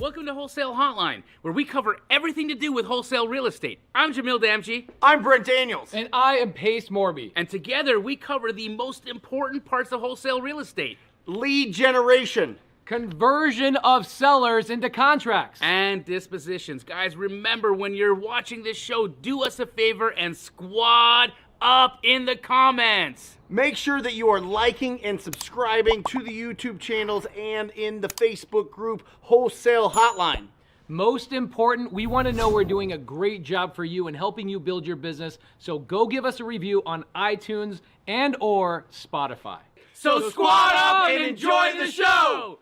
Welcome to Wholesale Hotline, where we cover everything to do with wholesale real estate. I'm Jamil Damji. I'm Brent Daniels. And I am Pace Morby. And together we cover the most important parts of wholesale real estate. Lead generation. Conversion of sellers into contracts. And dispositions. Guys, remember when you're watching this show, do us a favor and squad up in the comments. Make sure that you are liking and subscribing to the YouTube channels and in the Facebook group Wholesale Hotline. Most important, we want to know we're doing a great job for you and helping you build your business. So go give us a review on iTunes and or Spotify. So squad up and enjoy the show!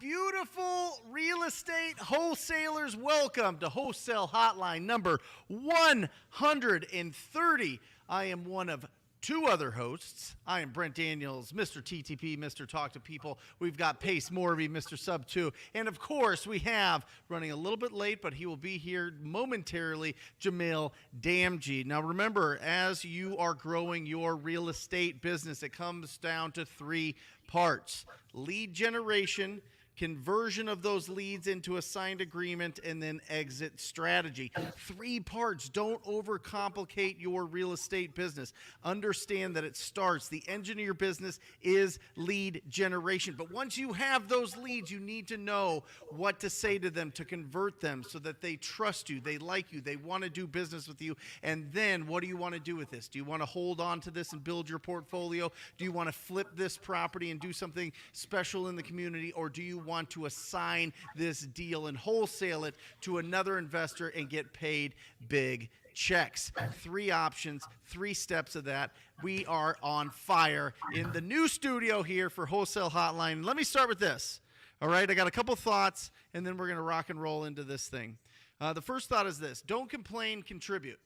Beautiful real estate wholesalers, welcome to Wholesale Hotline number 130. I am one of two other hosts. I am Brent Daniels, Mr. TTP, Mr. Talk to People. We've got Pace Morby, Mr. Sub 2. And of course, we have, running a little bit late, but he will be here momentarily, Jamil Damji. Now remember, as you are growing your real estate business, it comes down to three parts: lead generation, conversion of those leads into a signed agreement, and then exit strategy. Three parts. Don't overcomplicate your real estate business. Understand that it starts, the engine of your business is lead generation. But once you have those leads, you need to know what to say to them to convert them so that they trust you, they like you, they want to do business with you. And then what do you want to do with this? Do you want to hold on to this and build your portfolio? Do you want to flip this property and do something special in the community? Or do you want to assign this deal and wholesale it to another investor and get paid big checks? Three options, three steps of that. We are on fire in the new studio here for Wholesale Hotline. Let me start with this. All right, I got a couple thoughts, and then we're going to rock and roll into this thing. The first thought is this: don't complain, contribute.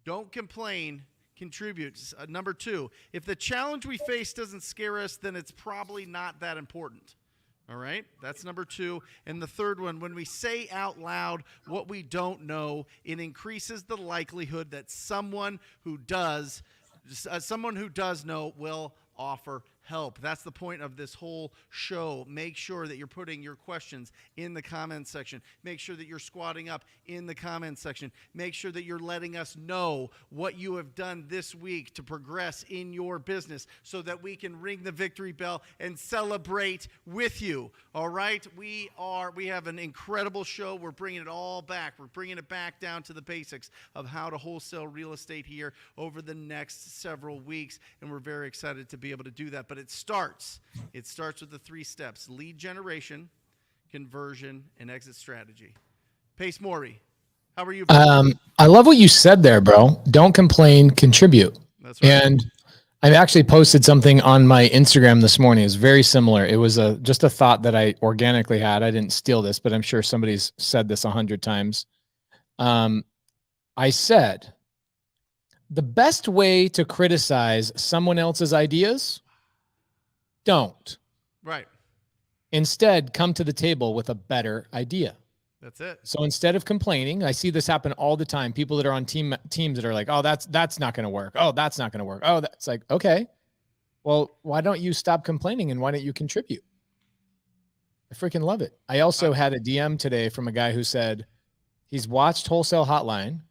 Don't complain, contribute. Number two, if the challenge we face doesn't scare us, then it's probably not that important. All right, that's number two. And the third one, when we say out loud what we don't know, it increases the likelihood that someone who does know will offer help. That's the point of this whole show. Make sure that you're putting your questions in the comments section. Make sure that you're squatting up in the comments section. Make sure that you're letting us know what you have done this week to progress in your business so that we can ring the victory bell and celebrate with you. All right? We have an incredible show. We're bringing it all back. We're bringing it back down to the basics of how to wholesale real estate here over the next several weeks, and we're very excited to be able to do that. But it starts with the three steps: lead generation, conversion, and exit strategy. Pace Morby, how are you? I love what you said there, bro. Don't complain, contribute. That's right. And I actually posted something on my Instagram this morning. It was very similar. It was just a thought that I organically had. I didn't steal this, but I'm sure somebody's said this 100 times. I said, the best way to criticize someone else's ideas, don't. Right. Instead, come to the table with a better idea. That's it. So instead of complaining, I see this happen all the time. People that are on teams that are like, oh, that's not going to work. Oh, that's not going to work. Oh, that's like, okay, well, why don't you stop complaining and why don't you contribute? I freaking love it. I also had a DM today from a guy who said he's watched Wholesale Hotline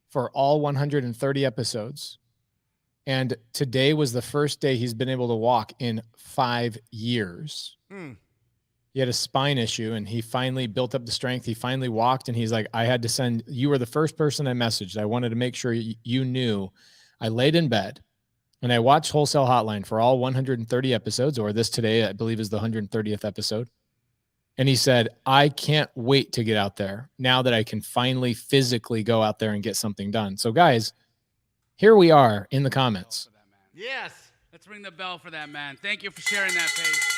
for all 130 episodes. And today was the first day he's been able to walk in 5 years. He had a spine issue and he finally built up the strength. He finally walked, and he's like, you were the first person I messaged. I wanted to make sure you knew. I laid in bed and I watched Wholesale Hotline for all 130 episodes, or this today, I believe, is the 130th episode. And he said, I can't wait to get out there now that I can finally physically go out there and get something done. So guys, here we are in the comments. Yes. Let's ring the bell for that, man. Thank you for sharing that, Pace.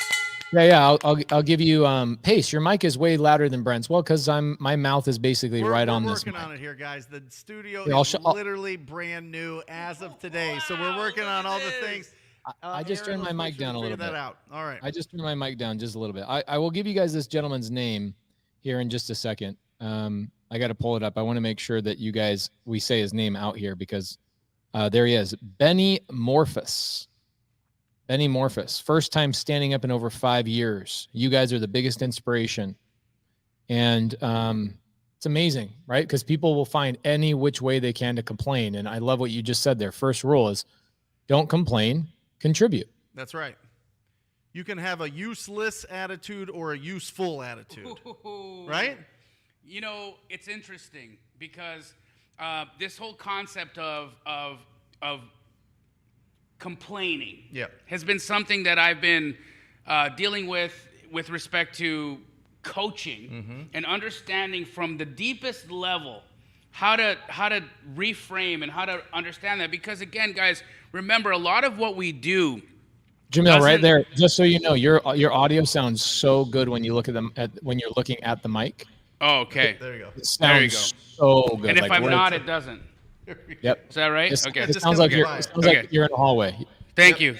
Yeah. I'll give you Pace. Your mic is way louder than Brent's. Well, because my mouth is basically right on this. We're working on it here, guys. The studio Yeah, is literally brand new as of today, so we're working on all the things. I just Aaron, turned my let's make mic sure we down a figure little that bit. out. All right. I just turned my mic down just a little bit. I will give you guys this gentleman's name here in just a second. I got to pull it up. I want to make sure that we say his name out here because there he is. Benny Morphus. Benny Morphus. First time standing up in over 5 years. You guys are the biggest inspiration. And it's amazing, right? Because people will find any which way they can to complain. And I love what you just said there. First rule is don't complain, contribute. That's right. You can have a useless attitude or a useful attitude, right? You know, it's interesting because this whole concept of complaining has been something that I've been dealing with respect to coaching and understanding from the deepest level how to reframe and how to understand that. Because again, guys, remember a lot of what we do. Jamil, right there, just so you know, your audio sounds so good when you look at them when you're looking at the mic. Oh, okay. There you go. It sounds so good. And if I'm not, it doesn't. Yep. Is that right? Okay. Yeah, It just sounds come like you're. by. It sounds like you're in a hallway. Thank you.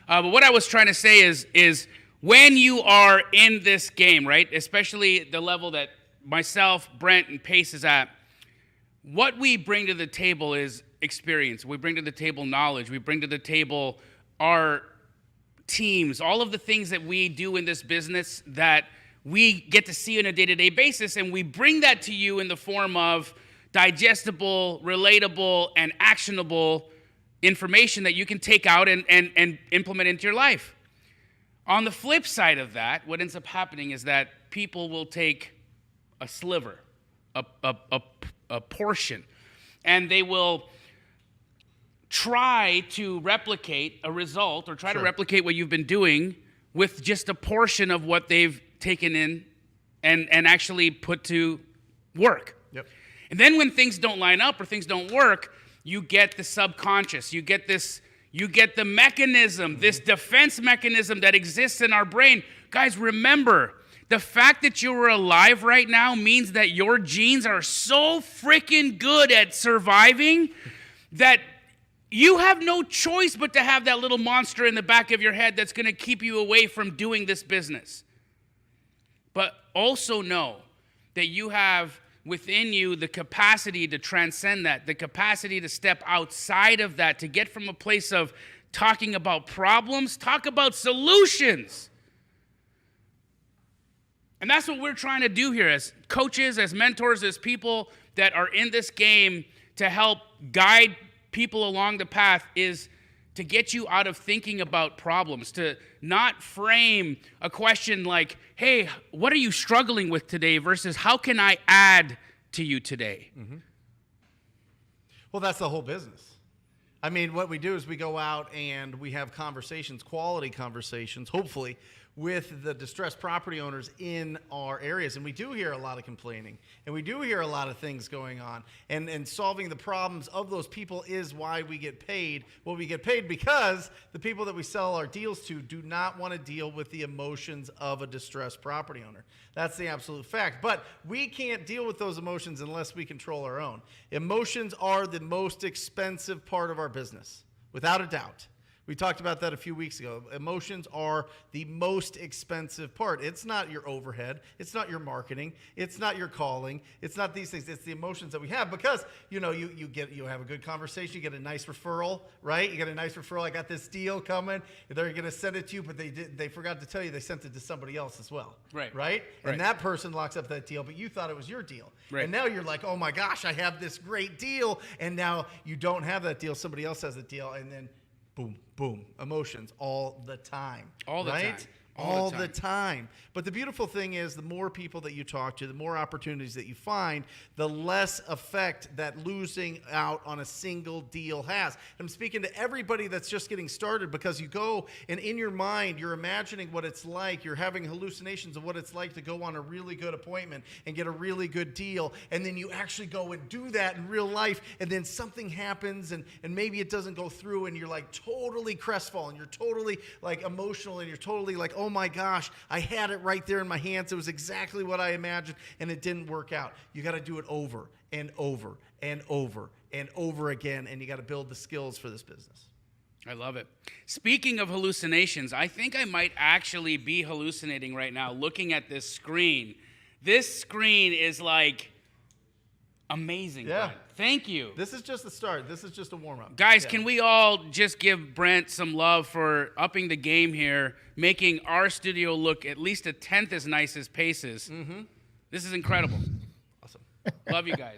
But what I was trying to say is when you are in this game, right, especially the level that myself, Brent, and Pace is at, what we bring to the table is experience. We bring to the table knowledge. We bring to the table our teams, all of the things that we do in this business that we get to see on a day-to-day basis, and we bring that to you in the form of digestible, relatable, and actionable information that you can take out and implement into your life. On the flip side of that, what ends up happening is that people will take a sliver, a portion, and they will try to replicate a result or try to replicate what you've been doing with just a portion of what they've taken in and actually put to work. Yep. And then when things don't line up or things don't work, you get the subconscious. You get the mechanism, this defense mechanism that exists in our brain. Guys, remember, the fact that you're alive right now means that your genes are so freaking good at surviving that you have no choice but to have that little monster in the back of your head that's going to keep you away from doing this business. But also know that you have within you the capacity to transcend that, the capacity to step outside of that, to get from a place of talking about problems, talk about solutions. And that's what we're trying to do here as coaches, as mentors, as people that are in this game to help guide people along the path, is to get you out of thinking about problems, to not frame a question like, hey, what are you struggling with today versus how can I add to you today? Mm-hmm. Well, that's the whole business. I mean, what we do is we go out and we have conversations, quality conversations, hopefully, with the distressed property owners in our areas. And we do hear a lot of complaining, and we do hear a lot of things going on. And solving the problems of those people is why we get paid. Well, we get paid because the people that we sell our deals to do not want to deal with the emotions of a distressed property owner. That's the absolute fact. But we can't deal with those emotions unless we control our own. Emotions are the most expensive part of our business, without a doubt. We talked about that a few weeks ago. Emotions are the most expensive part. It's not your overhead. It's not your marketing. It's not your calling. It's not these things. It's the emotions that we have because, you know, you have a good conversation. You get a nice referral, right? You get a nice referral. I got this deal coming. They're going to send it to you, but they forgot to tell you they sent it to somebody else as well. Right? And that person locks up that deal, but you thought it was your deal. Right. And now you're like, oh my gosh, I have this great deal. And now you don't have that deal. Somebody else has the deal. And then boom, boom, emotions all the time. All the time. All the time. But the beautiful thing is the more people that you talk to, the more opportunities that you find, the less effect that losing out on a single deal has. I'm speaking to everybody that's just getting started because you go and in your mind, you're imagining what it's like. You're having hallucinations of what it's like to go on a really good appointment and get a really good deal. And then you actually go and do that in real life. And then something happens and maybe it doesn't go through and you're like totally crestfallen. You're totally like emotional and you're totally like, oh my gosh, I had it right there in my hands. It was exactly what I imagined, and it didn't work out. You got to do it over and over and over and over again, and you got to build the skills for this business. I love it. Speaking of hallucinations, I think I might actually be hallucinating right now looking at this screen. This screen is like amazing. Yeah. Brent. Thank you. This is just the start. This is just a warm-up. Guys, can we all just give Brent some love for upping the game here, making our studio look at least a tenth as nice as Pace's? Mm-hmm. This is incredible. Awesome. Love you guys.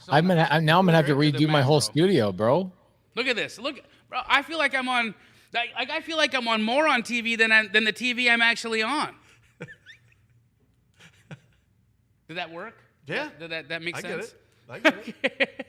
So I'm gonna have to You're the redo my man, whole bro. studio, bro. Look at this. Look, bro. I feel like I'm on. I feel like I'm on more on TV than the TV I'm actually on. Did that work? Yeah. Did that make sense? I get it.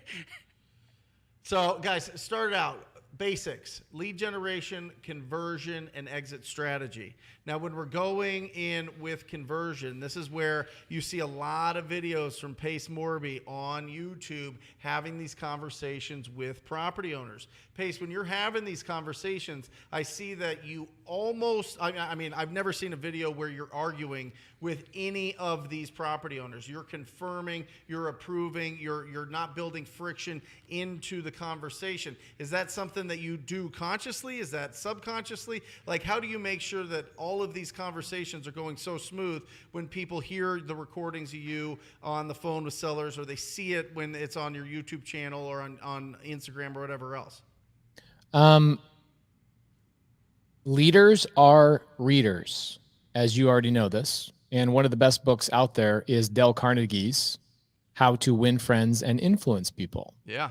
So, guys, started out basics: lead generation, conversion, and exit strategy. Now, when we're going in with conversion, this is where you see a lot of videos from Pace Morby on YouTube having these conversations with property owners. Pace, when you're having these conversations, I see that you almost, I mean, I've never seen a video where you're arguing with any of these property owners. You're confirming, you're approving, you're not building friction into the conversation. Is that something that you do consciously? Is that subconsciously? Like, how do you make sure that all of these conversations are going so smooth when people hear the recordings of you on the phone with sellers, or they see it when it's on your YouTube channel or on Instagram or whatever else? Leaders are readers, as you already know this. And one of the best books out there is Dale Carnegie's How to Win Friends and Influence People. Yeah.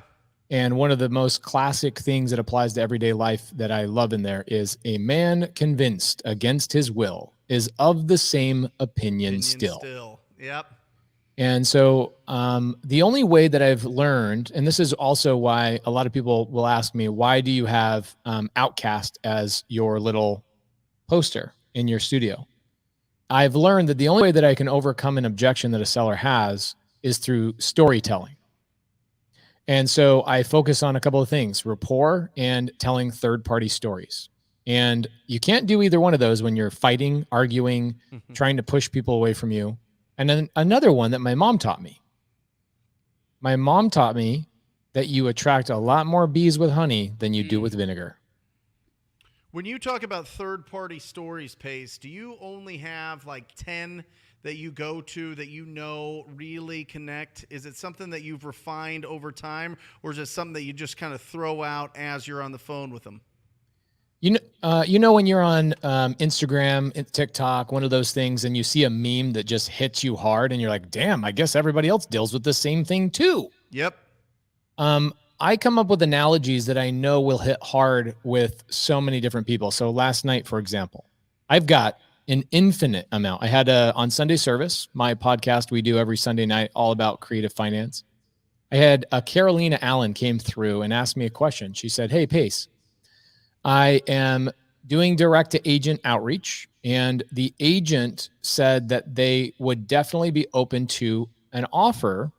And one of the most classic things that applies to everyday life that I love in there is a man convinced against his will is of the same opinion still. Yep. And so the only way that I've learned, and this is also why a lot of people will ask me, why do you have Outcast as your little poster in your studio? I've learned that the only way that I can overcome an objection that a seller has is through storytelling. And so I focus on a couple of things: rapport and telling third-party stories. And you can't do either one of those when you're fighting, arguing, trying to push people away from you. And then another one that my mom taught me. My mom taught me that you attract a lot more bees with honey than you do with vinegar. When you talk about third-party stories, Pace, do you only have like 10 that you go to that you know really connect? Is it something that you've refined over time, or is it something that you just kind of throw out as you're on the phone with them? You know when you're on Instagram, TikTok, one of those things, and you see a meme that just hits you hard, and you're like, "Damn, I guess everybody else deals with the same thing too." Yep. I come up with analogies that I know will hit hard with so many different people. So last night, for example, I've got an infinite amount. I had on Sunday service, my podcast we do every Sunday night, all about creative finance. I had Carolina Allen came through and asked me a question. She said, "Hey, Pace, I am doing direct to agent outreach, and the agent said that they would definitely be open to an offer,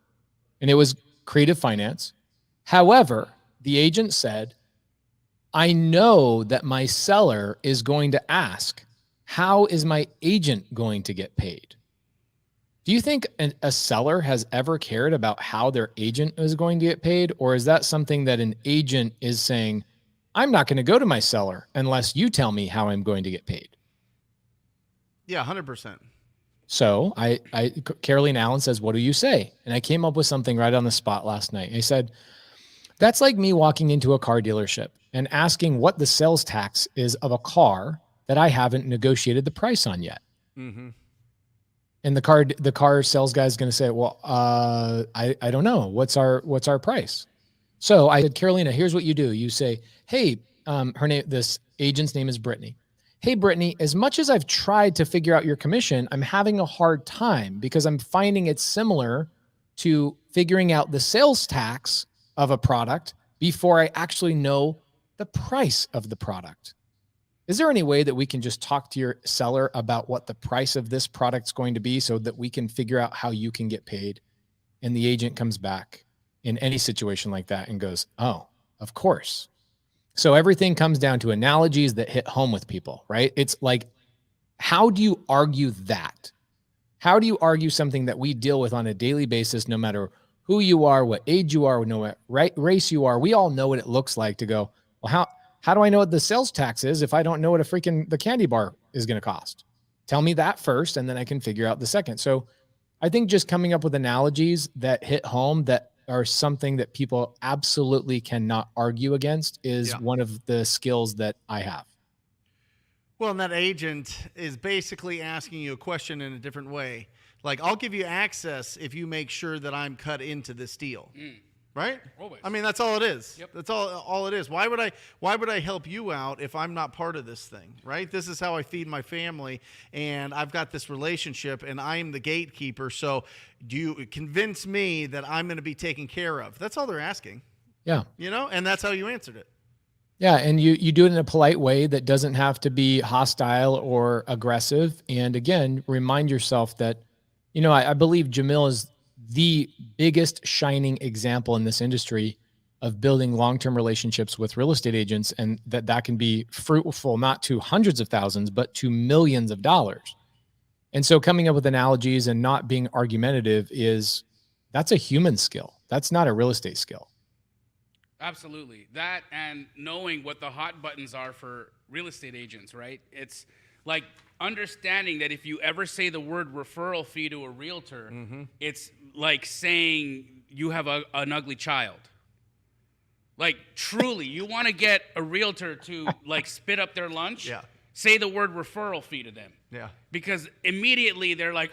and it was creative finance. However, the agent said, I know that my seller is going to ask, how is my agent going to get paid?" Do you think a seller has ever cared about how their agent is going to get paid? Or is that something that an agent is saying, I'm not going to go to my seller unless you tell me how I'm going to get paid? Yeah, 100%. So Caroline Allen says, what do you say? And I came up with something right on the spot last night. I said, that's like me walking into a car dealership and asking what the sales tax is of a car that I haven't negotiated the price on yet. Mm-hmm. And the car sales guy is going to say, well, I don't know. What's our price? So I said, Carolina, here's what you do. You say, hey, this agent's name is Brittany. Hey, Brittany, as much as I've tried to figure out your commission, I'm having a hard time because I'm finding it's similar to figuring out the sales tax of a product before I actually know the price of the product. Is there any way that we can just talk to your seller about what the price of this product's going to be so that we can figure out how you can get paid? And the agent comes back in any situation like that and goes, oh, of course. So everything comes down to analogies that hit home with people, right? It's like, how do you argue that? How do you argue something that we deal with on a daily basis, no matter who you are, what age you are, no race you are? We all know what it looks like to go, well, How do I know what the sales tax is if I don't know what the candy bar is going to cost? Tell me that first, and then I can figure out the second. So I think just coming up with analogies that hit home, that are something that people absolutely cannot argue against, is one of the skills that I have. Well, and that agent is basically asking you a question in a different way. Like, I'll give you access if you make sure that I'm cut into this deal. Right? Always. I mean, that's all it is. Yep. That's all it is. Why would I help you out if I'm not part of this thing, right? This is how I feed my family, and I've got this relationship, and I'm the gatekeeper. So do you convince me that I'm going to be taken care of? That's all they're asking. Yeah. You know, and that's how you answered it. Yeah, and you do it in a polite way that doesn't have to be hostile or aggressive. And again, remind yourself that, you know, I believe Jamil is the biggest shining example in this industry of building long-term relationships with real estate agents, and that can be fruitful, not to hundreds of thousands, but to millions of dollars. And so coming up with analogies and not being argumentative that's a human skill. That's not a real estate skill. Absolutely. That, and knowing what the hot buttons are for real estate agents, right? It's like understanding that if you ever say the word referral fee to a realtor, it's like saying you have an ugly child. Like, truly, you want to get a realtor to like spit up their lunch? Yeah. Say the word referral fee to them. Yeah. Because immediately they're like,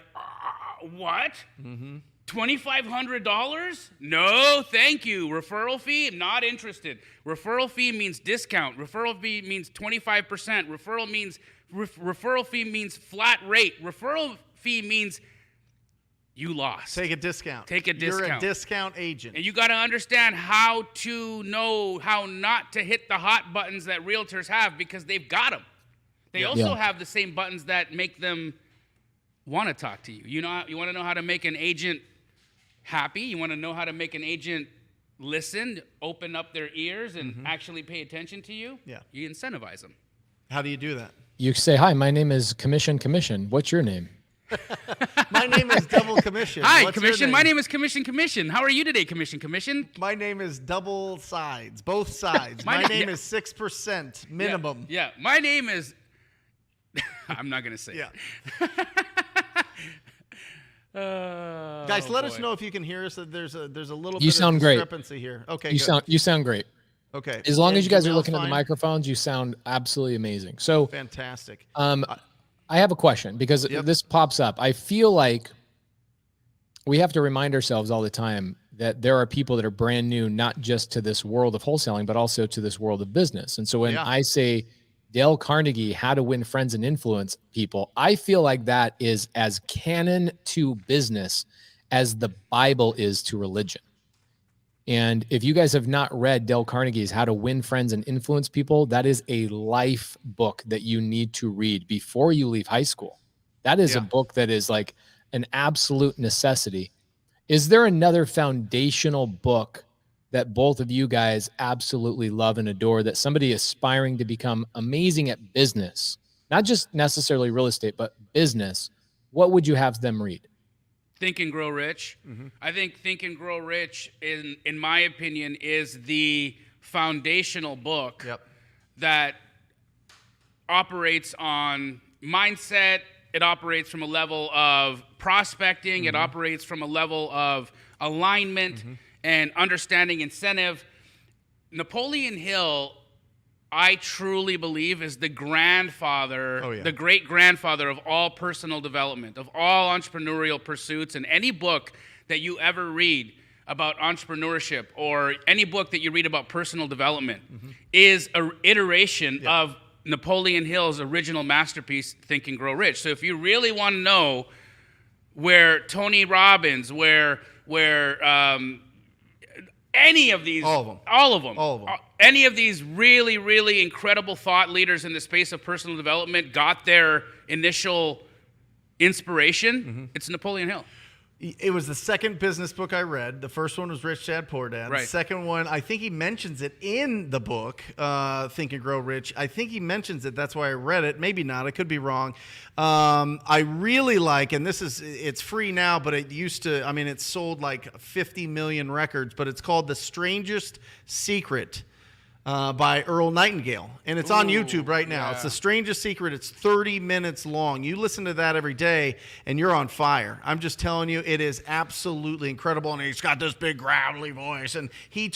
what? $2,500? No, thank you. Referral fee? I'm not interested. Referral fee means discount. Referral fee means 25%. Referral fee means flat rate. Referral fee means you lost. Take a discount. Take a discount. You're a discount agent. And you got to understand how to know how not to hit the hot buttons that realtors have, because they've got them. They also have the same buttons that make them want to talk to you. You want to know how to make an agent happy. You want to know how to make an agent listen, open up their ears, and actually pay attention to you. Yeah. You incentivize them. How do you do that? You say, hi, my name is Commission. What's your name? My name is Double Commission. Hi, What's your Commission. My name is Commission. How are you today, Commission? My name is Double Sides. Both sides. My name is 6% minimum. Yeah. My name is... I'm not going to say it. Guys, let us know if you can hear us. There's a little bit sound of great. discrepancy here. Okay, You sound great. Okay. As long as you guys are Jamil's looking at the fine? microphones, you sound absolutely amazing. So Fantastic. I have a question, because this pops up. I feel like we have to remind ourselves all the time that there are people that are brand new, not just to this world of wholesaling, but also to this world of business. And so when I say Dale Carnegie, how to win friends and influence people, I feel like that is as canon to business as the Bible is to religion. And if you guys have not read Dale Carnegie's How to Win Friends and Influence People, that is a life book that you need to read before you leave high school. That is a book that is like an absolute necessity. Is there another foundational book that both of you guys absolutely love and adore, that somebody aspiring to become amazing at business, not just necessarily real estate, but business, what would you have them read? Think and Grow Rich. I think Think and Grow Rich, in my opinion, is the foundational book that operates on mindset. It operates from a level of prospecting. It operates from a level of alignment and understanding incentive. Napoleon Hill, I truly believe, is the grandfather, the great-grandfather of all personal development, of all entrepreneurial pursuits. And any book that you ever read about entrepreneurship, or any book that you read about personal development, is an iteration of Napoleon Hill's original masterpiece, Think and Grow Rich. So if you really want to know where Tony Robbins, where any of these, all of them, any of these really, really incredible thought leaders in the space of personal development got their initial inspiration, it's Napoleon Hill. It was the second business book I read. The first one was Rich Dad Poor Dad. Right. The second one, I think he mentions it in the book, Think and Grow Rich. I think he mentions it. That's why I read it. Maybe not. I could be wrong. I really like, and it's free now, but it used to, it's sold like 50 million records, but it's called The Strangest Secret. by Earl Nightingale, and it's on YouTube right now. yeah. It's The Strangest Secret. It's 30 minutes long. You listen to that every day, and you're on fire. I'm just telling you, it is absolutely incredible, and he's got this big gravelly voice, and he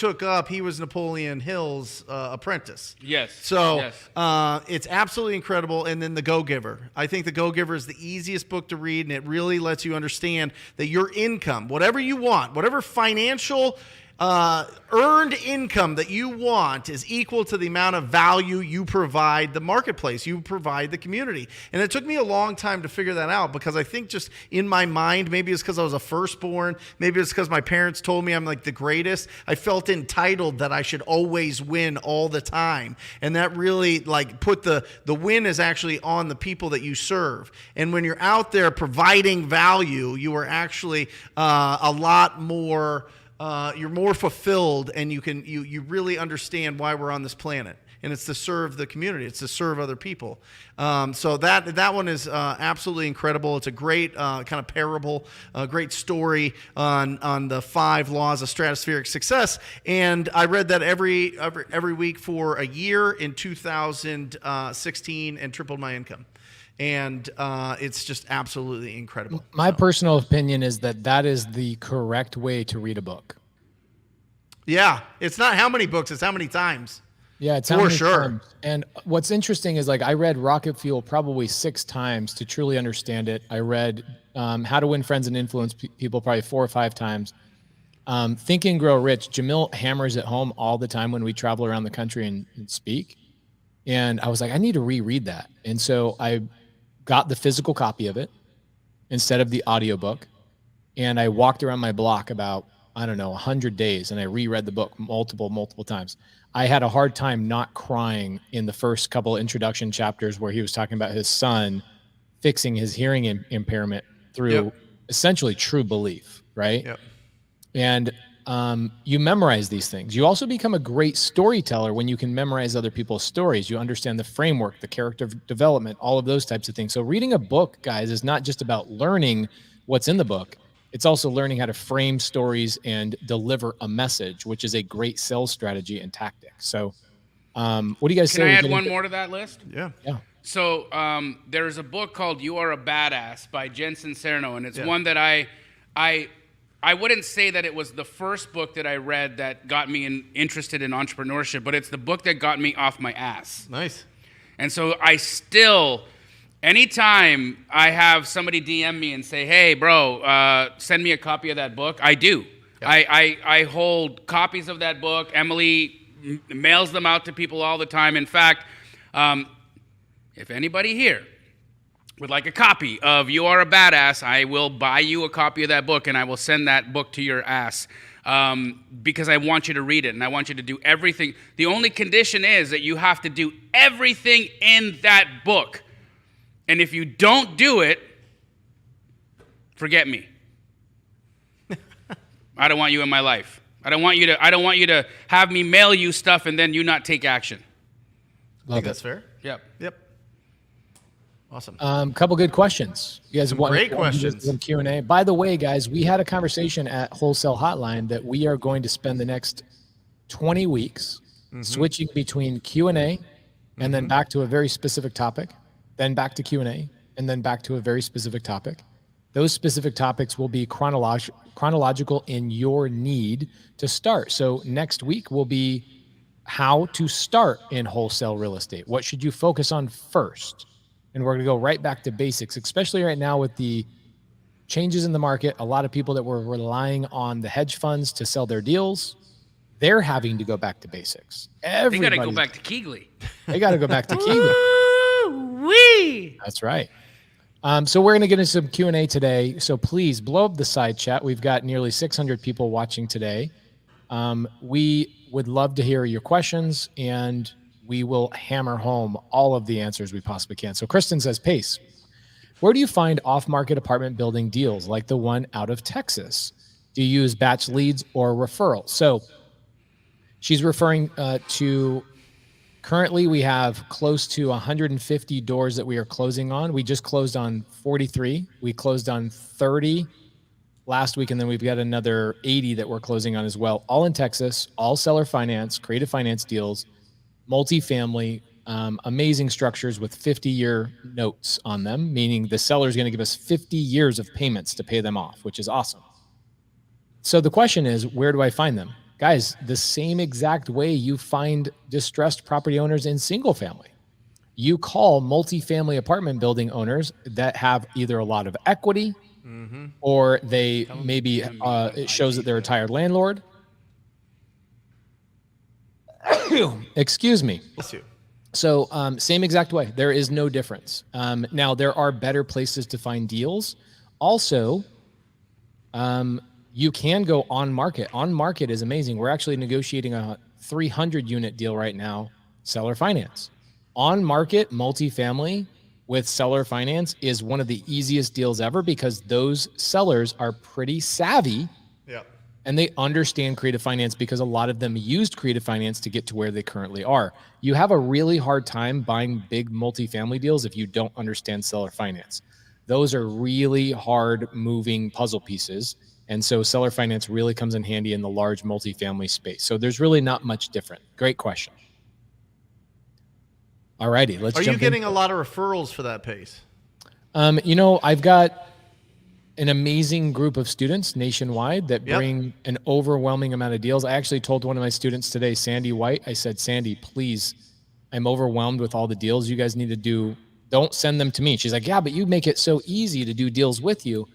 was Napoleon Hill's apprentice. Yes. So yes. it's absolutely incredible. And then The Go-Giver. I think The Go-Giver is the easiest book to read, and it really lets you understand that your income, whatever you want, whatever financial earned income that you want is equal to the amount of value you provide the marketplace, you provide the community. And it took me a long time to figure that out, because I think just in my mind, maybe it's because I was a firstborn, maybe it's because my parents told me I'm like the greatest. I felt entitled that I should always win all the time. And that really like put the win is actually on the people that you serve. And when you're out there providing value, you are actually a lot more you're more fulfilled, and you really understand why we're on this planet, and it's to serve the community. It's to serve other people. So that one is absolutely incredible. It's a great kind of parable, a great story on the 5 laws of stratospheric success. And I read that every week for a year in 2016 and tripled my income. And it's just absolutely incredible. My personal opinion is that is the correct way to read a book. Yeah, it's not how many books, it's how many times. Yeah, it's how For many sure. times. And what's interesting is like I read Rocket Fuel probably 6 times to truly understand it. I read How to Win Friends and Influence People probably 4 or 5 times. Think and Grow Rich, Jamil hammers it home all the time when we travel around the country and speak. And I was like, I need to reread that. And so I got the physical copy of it instead of the audiobook. And I walked around my block about, 100 days, and I reread the book multiple times. I had a hard time not crying in the first couple introduction chapters where he was talking about his son fixing his hearing impairment through essentially true belief, right? Yep. And you memorize these things. You also become a great storyteller when you can memorize other people's stories. You understand the framework, the character development, all of those types of things. So reading a book, guys, is not just about learning what's in the book. It's also learning how to frame stories and deliver a message, which is a great sales strategy and tactic. So what do you guys say? Can I add one more to that list? Yeah. Yeah. So there's a book called You Are a Badass by Jen Sincero, and it's one that I wouldn't say that it was the first book that I read that got me interested in entrepreneurship, but it's the book that got me off my ass. Nice. And so I still, anytime I have somebody DM me and say, hey, bro, send me a copy of that book, I do. Yep. I hold copies of that book. Emily mails them out to people all the time. In fact, if anybody here would like a copy of You Are a Badass, I will buy you a copy of that book, and I will send that book to your ass because I want you to read it, and I want you to do everything. The only condition is that you have to do everything in that book. And if you don't do it, forget me. I don't want you in my life. I don't want you to have me mail you stuff and then you not take action. I think that's fair. Yep. Awesome. Couple good questions. You guys want great questions. Some Q&A. By the way, guys, we had a conversation at Wholesale Hotline that we are going to spend the next 20 weeks switching between Q&A and then back to a very specific topic, then back to Q&A, and then back to a very specific topic. Those specific topics will be chronological in your need to start. So next week will be how to start in wholesale real estate. What should you focus on first? And we're going to go right back to basics, especially right now with the changes in the market. A lot of people that were relying on the hedge funds to sell their deals, they're having to go back to basics. They got to go back to Keegley. They got to go back to Keegley. Woo-wee. That's right. So we're going to get into some Q&A today. So please blow up the side chat. We've got nearly 600 people watching today. We would love to hear your questions, and we will hammer home all of the answers we possibly can. So Kristen says, Pace, where do you find off-market apartment building deals like the one out of Texas? Do you use batch leads or referrals? So she's referring to currently we have close to 150 doors that we are closing on. We just closed on 43. We closed on 30 last week, and then we've got another 80 that we're closing on as well. All in Texas, all seller finance, creative finance deals. multifamily, amazing structures with 50-year notes on them, meaning the seller is going to give us 50 years of payments to pay them off, which is awesome. So the question is, where do I find them? Guys, the same exact way you find distressed property owners in single family. You call multifamily apartment building owners that have either a lot of equity or they maybe it shows that they're a retired landlord. Excuse me. So same exact way. There is no difference. Now, there are better places to find deals. Also, you can go on market. On market is amazing. We're actually negotiating a 300 unit deal right now, seller finance. On market multifamily with seller finance is one of the easiest deals ever because those sellers are pretty savvy. Yep. And they understand creative finance because a lot of them used creative finance to get to where they currently are. You have a really hard time buying big multifamily deals if you don't understand seller finance. Those are really hard moving puzzle pieces. And so seller finance really comes in handy in the large multifamily space. So there's really not much different. Great question. All righty, let's jump in. Are you getting a lot of referrals for that pace? I've got an amazing group of students nationwide that bring an overwhelming amount of deals. I actually told one of my students today, Sandy White, I said, Sandy, please, I'm overwhelmed with all the deals you guys need to do. Don't send them to me. She's like, yeah, but you make it so easy to do deals with you.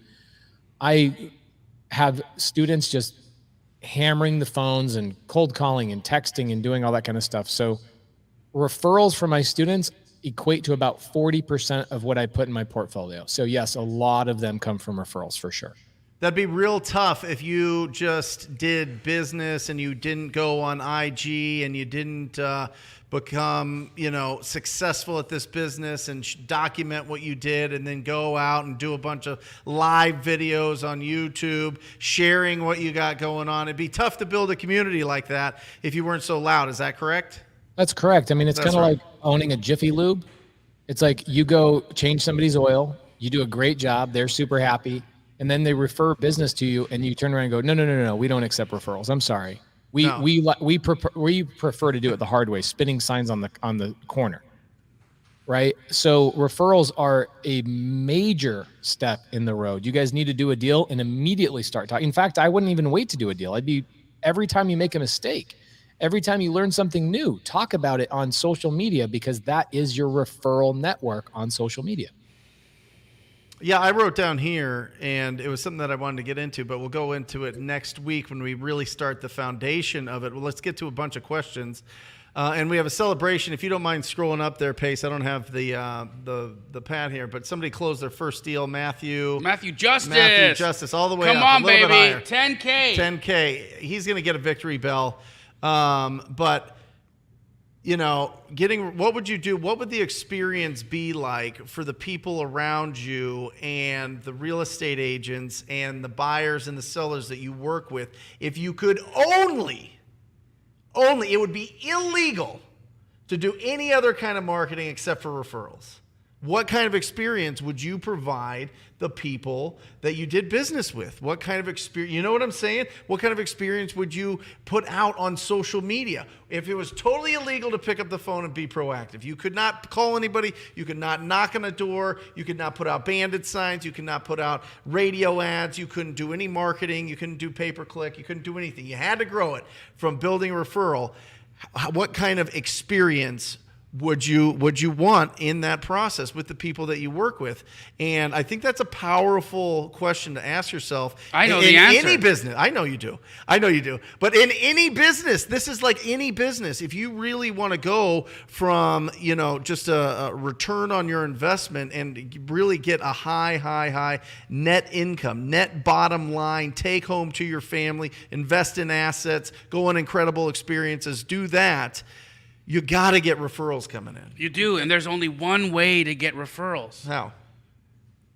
I have students just hammering the phones and cold calling and texting and doing all that kind of stuff. So referrals from my students equate to about 40% of what I put in my portfolio. So yes, a lot of them come from referrals for sure. That'd be real tough if you just did business and you didn't go on IG and you didn't become, successful at this business and document what you did and then go out and do a bunch of live videos on YouTube, sharing what you got going on. It'd be tough to build a community like that if you weren't so loud. Is that correct? That's correct. I mean, it's kind of like owning a Jiffy Lube. It's like you go change somebody's oil, you do a great job, they're super happy, and then they refer business to you, and you turn around and go, no, we don't accept referrals. I'm sorry. We prefer to do it the hard way, spinning signs on the corner, right? So referrals are a major step in the road. You guys need to do a deal and immediately start talking. In fact, I wouldn't even wait to do a deal. Every time you make a mistake, every time you learn something new, talk about it on social media because that is your referral network on social media. Yeah, I wrote down here, and it was something that I wanted to get into, but we'll go into it next week when we really start the foundation of it. Well, let's get to a bunch of questions. And we have a celebration. If you don't mind scrolling up there, Pace, I don't have the pad here, but somebody closed their first deal. Matthew Justice, all the way up. Come on, a little baby. bit higher. 10K. 10K. He's going to get a victory bell. But what would you do? What would the experience be like for the people around you and the real estate agents and the buyers and the sellers that you work with if you could only, it would be illegal to do any other kind of marketing except for referrals? What kind of experience would you provide the people that you did business with? What kind of experience, you know what I'm saying? What kind of experience would you put out on social media? If it was totally illegal to pick up the phone and be proactive, you could not call anybody, you could not knock on a door, you could not put out bandit signs, you could not put out radio ads, you couldn't do any marketing, you couldn't do pay-per-click, you couldn't do anything. You had to grow it from building a referral. What kind of experience would you want in that process with the people that you work with? And I think that's a powerful question to ask yourself. I know the answer. In any business, I know you do. But in any business, this is like any business. If you really want to go from, just a return on your investment and really get a high net income, net bottom line, take home to your family, invest in assets, go on incredible experiences, do that. You got to get referrals coming in. You do, and there's only one way to get referrals. How?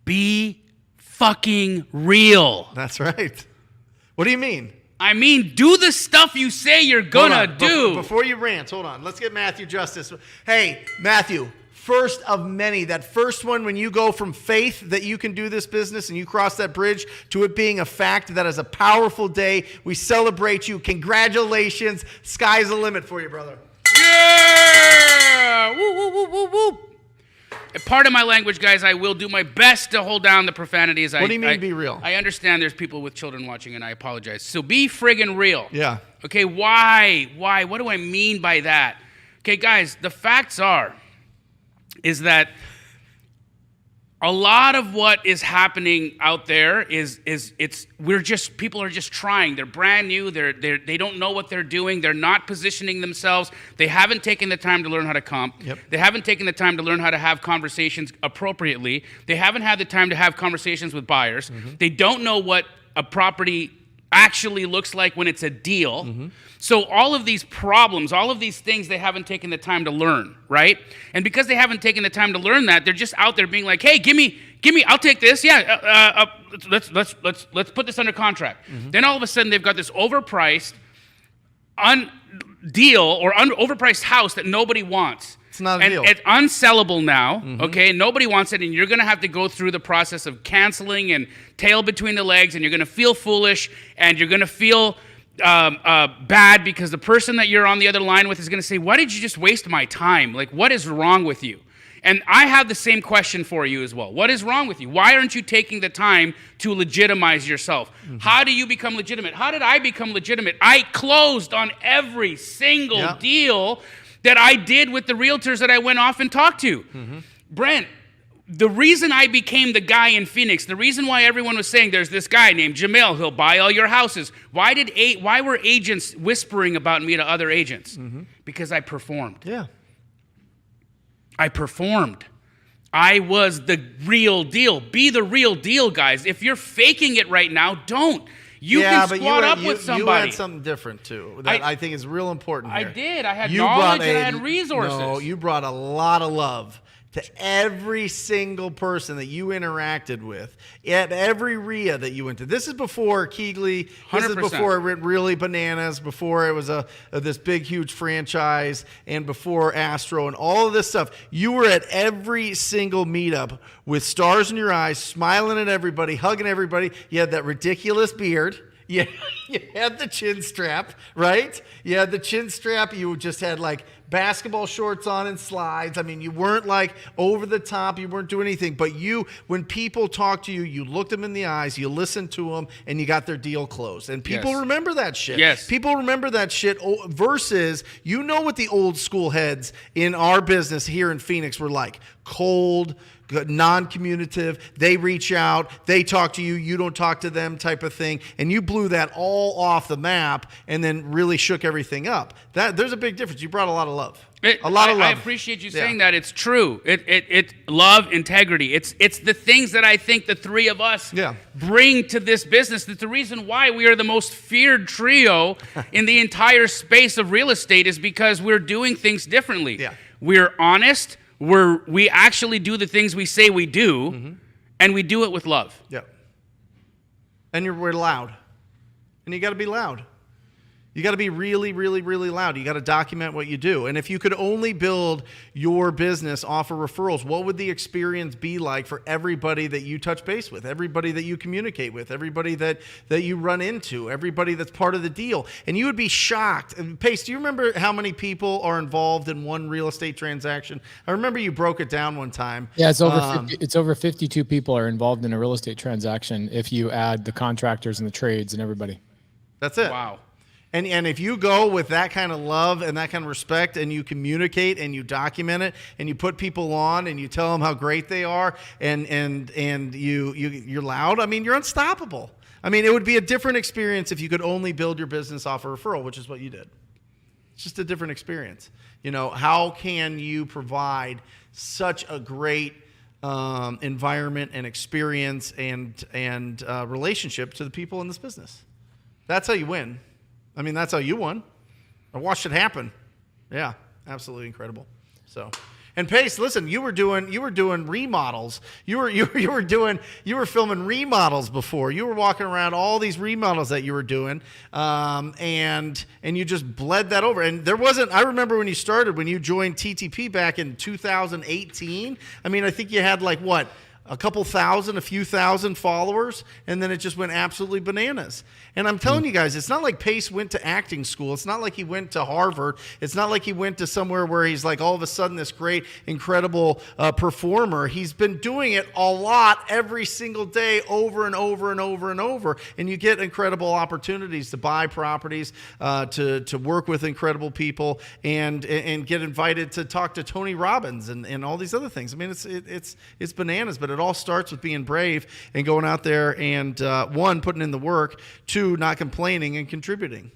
Be fucking real. That's right. What do you mean? I mean, do the stuff you say you're gonna do. Before you rant, hold on. Let's get Matthew Justice. Hey, Matthew, first of many. That first one, when you go from faith that you can do this business and you cross that bridge to it being a fact, that is a powerful day. We celebrate you. Congratulations. Sky's the limit for you, brother. Yeah! Woo, woo, woo, woo, woo. Part of my language, guys, I will do my best to hold down the profanities. What do you mean be real? I understand there's people with children watching, and I apologize. So be friggin' real. Yeah. Okay, why? What do I mean by that? Okay, guys, the facts is that a lot of what is happening out there people are just trying. They're brand new. They don't know what they're doing. They're not positioning themselves. They haven't taken the time to learn how to comp. Yep. They haven't taken the time to learn how to have conversations appropriately. They haven't had the time to have conversations with buyers. Mm-hmm. They don't know what a property actually looks like when it's a deal. Mm-hmm. So all of these problems, all of these things, they haven't taken the time to learn, right? And because they haven't taken the time to learn that, they're just out there being like, "Hey, give me, I'll take this. Yeah, let's put this under contract." Mm-hmm. Then all of a sudden, they've got this overpriced deal or overpriced house that nobody wants. It's not a deal. It's unsellable now, okay? Nobody wants it, and you're going to have to go through the process of canceling and tail between the legs, and you're going to feel foolish, and you're going to feel bad because the person that you're on the other line with is going to say, "Why did you just waste my time? Like, what is wrong with you?" And I have the same question for you as well. What is wrong with you? Why aren't you taking the time to legitimize yourself? How do you become legitimate? How did I become legitimate? I closed on every single deal that I did with the realtors that I went off and talked to. Brent, the reason I became the guy in Phoenix, the reason why everyone was saying there's this guy named Jamil, he'll buy all your houses. Why were agents whispering about me to other agents? Because I performed. Yeah. I performed. I was the real deal. Be the real deal, guys. If you're faking it right now, don't. You can squat up with somebody. You had something different, too, that I think is real important here. I did. I had knowledge and I had resources. No, you brought a lot of love to every single person that you interacted with at every RIA that you went to. This is before Keegley. This is 100%. before it went really bananas, before it was this big, huge franchise, and before Astro and all of this stuff. You were at every single meetup with stars in your eyes, smiling at everybody, hugging everybody. You had that ridiculous beard. You had the chin strap, right? You had the chin strap. You just had like basketball shorts on and slides. I mean, you weren't like over the top. You weren't doing anything. But when people talked to you, you looked them in the eyes, you listened to them, and you got their deal closed. And people remember that shit. Yes. People remember that shit versus, you know what the old school heads in our business here in Phoenix were like. Cold, non-communicative, they reach out, they talk to you, you don't talk to them type of thing, and you blew that all off the map and then really shook everything up. There's a big difference. You brought a lot of love. A lot of love. I appreciate you saying that. It's true. It love, integrity. It's the things that I think the three of us bring to this business. That's the reason why we are the most feared trio in the entire space of real estate is because we're doing things differently. Yeah. We're honest. We actually do the things we say we do, and we do it with love. Yeah. And we're loud. And you got to be loud. You got to be really, really, really loud. You got to document what you do. And if you could only build your business off of referrals, what would the experience be like for everybody that you touch base with, everybody that you communicate with, everybody that you run into, everybody that's part of the deal? And you would be shocked. And Pace, do you remember how many people are involved in one real estate transaction? I remember you broke it down one time. Yeah, it's over 52 people are involved in a real estate transaction if you add the contractors and the trades and everybody. That's it. Wow. And if you go with that kind of love and that kind of respect and you communicate and you document it and you put people on and you tell them how great they are and you're loud, I mean, you're unstoppable. I mean, it would be a different experience if you could only build your business off a referral, which is what you did. It's just a different experience. You know, how can you provide such a great environment and experience and relationship to the people in this business? That's how you win. I mean, that's how you won. I watched it happen. Yeah, absolutely incredible. So, and Pace, listen, you were doing remodels. You were filming remodels before. You were walking around all these remodels that you were doing, and you just bled that over. And there wasn't. I remember when you joined TTP back in 2018. I mean, I think you had like what? a couple thousand, a few thousand followers, and then it just went absolutely bananas. And I'm telling you guys, it's not like Pace went to acting school. It's not like he went to Harvard. It's not like he went to somewhere where he's like all of a sudden this great, incredible performer. He's been doing it a lot every single day over and over and over and over. And you get incredible opportunities to buy properties, to work with incredible people, and get invited to talk to Tony Robbins and all these other things. I mean, it's bananas, but it all starts with being brave and going out there and one, putting in the work, two, not complaining and contributing.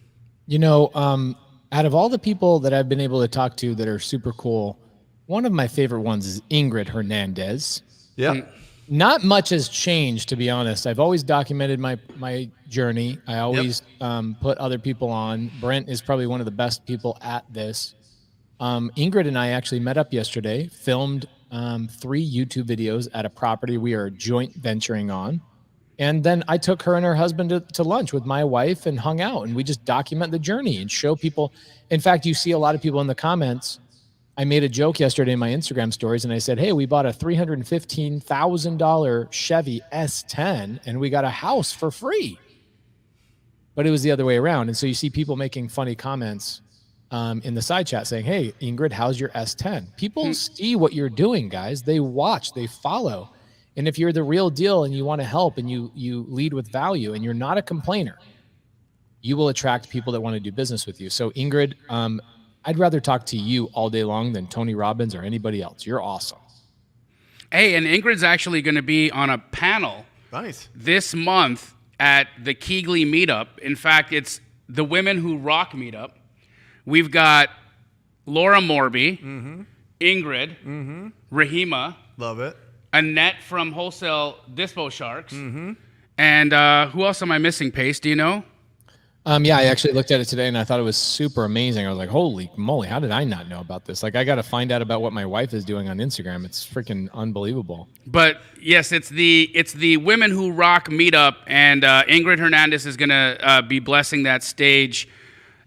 You know, out of all the people that I've been able to talk to that are super cool, one of my favorite ones is Ingrid Hernandez. Yeah. Not much has changed, to be honest. I've always documented my journey. I always put other people on. Brent is probably one of the best people at this. Ingrid and I actually met up yesterday, filmed 3 YouTube videos at a property we are joint venturing on. And then I took her and her husband to lunch with my wife and hung out, and we just document the journey and show people. In fact, you see a lot of people in the comments. I made a joke yesterday in my Instagram stories, and I said, hey, we bought a $315,000 Chevy S10 and we got a house for free. But it was the other way around. And so you see people making funny comments in the side chat saying, hey, Ingrid, how's your S10? People see what you're doing, guys. They watch, they follow. And if you're the real deal and you want to help and you lead with value and you're not a complainer, you will attract people that want to do business with you. So Ingrid, I'd rather talk to you all day long than Tony Robbins or anybody else. You're awesome. Hey, and Ingrid's actually going to be on a panel this month at the Keighley meetup. In fact, it's the Women Who Rock meetup. We've got Laura Morby, Ingrid, Rahima. Love it. Annette from Wholesale Dispo Sharks. And who else am I missing, Pace? Do you know? Yeah, I actually looked at it today and I thought it was super amazing. I was like, holy moly, how did I not know about this? Like, I got to find out about what my wife is doing on Instagram. It's freaking unbelievable. But yes, it's the Women Who Rock meetup, and Ingrid Hernandez is going to be blessing that stage.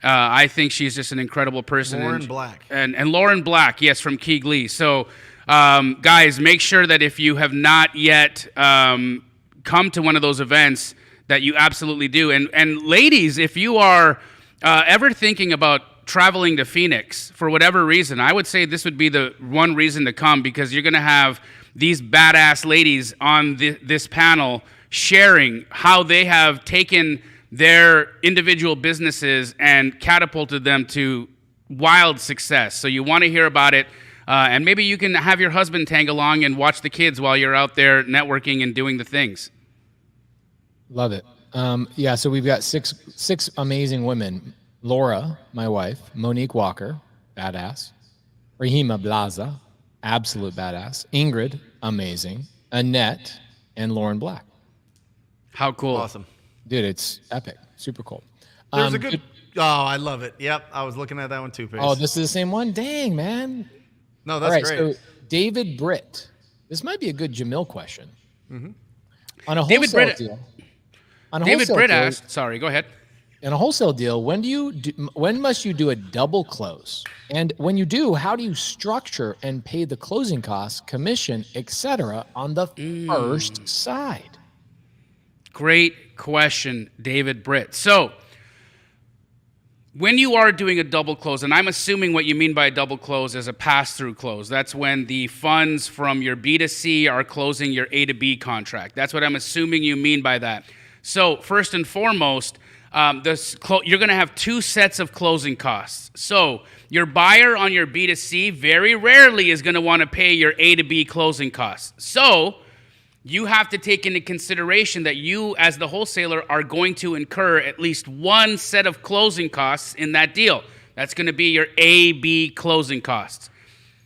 I think she's just an incredible person. Lauren Black. And Lauren Black, yes, from Keighley. So, guys, make sure that if you have not yet come to one of those events, that you absolutely do. And ladies, if you are ever thinking about traveling to Phoenix for whatever reason, I would say this would be the one reason to come, because you're going to have these badass ladies on this panel sharing how they have taken their individual businesses and catapulted them to wild success. So you want to hear about it. And maybe you can have your husband tag along and watch the kids while you're out there networking and doing the things. Love it. Yeah, so we've got six amazing women. Laura, my wife, Monique Walker, badass. Rahima Blaza, absolute badass. Ingrid, amazing. Annette, and Lauren Black. How cool. Awesome. Dude, it's epic. Super cool. There's a good... Oh, I love it. Yep, I was looking at that one too, Pace. Oh, this is the same one? Dang, man. No, that's all right, great. So David Britt. This might be a good Jamil question. On a David wholesale Britt, deal. David Britt asked, sorry, go ahead. In a wholesale deal, when must you do a double close? And when you do, how do you structure and pay the closing costs, commission, etc. on the first side? Great question, David Britt. So, when you are doing a double close, and I'm assuming what you mean by a double close is a pass-through close. That's when the funds from your B to C are closing your A to B contract. That's what I'm assuming you mean by that. So, first and foremost, you're going to have 2 sets of closing costs. So, your buyer on your B to C very rarely is going to want to pay your A to B closing costs. So, you have to take into consideration that you, as the wholesaler, are going to incur at least 1 set of closing costs in that deal. That's going to be your A-B closing costs.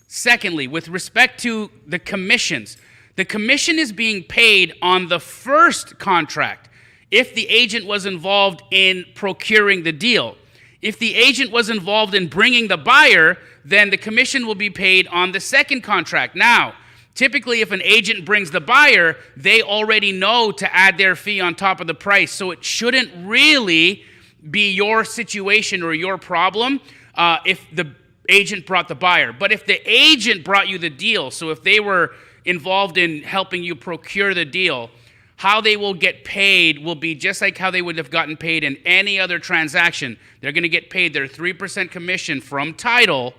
Secondly, with respect to the commissions, the commission is being paid on the first contract if the agent was involved in procuring the deal. If the agent was involved in bringing the buyer, then the commission will be paid on the second contract. Now, typically, if an agent brings the buyer, they already know to add their fee on top of the price. So it shouldn't really be your situation or your problem if the agent brought the buyer. But if the agent brought you the deal, so if they were involved in helping you procure the deal, how they will get paid will be just like how they would have gotten paid in any other transaction. They're going to get paid their 3% commission from title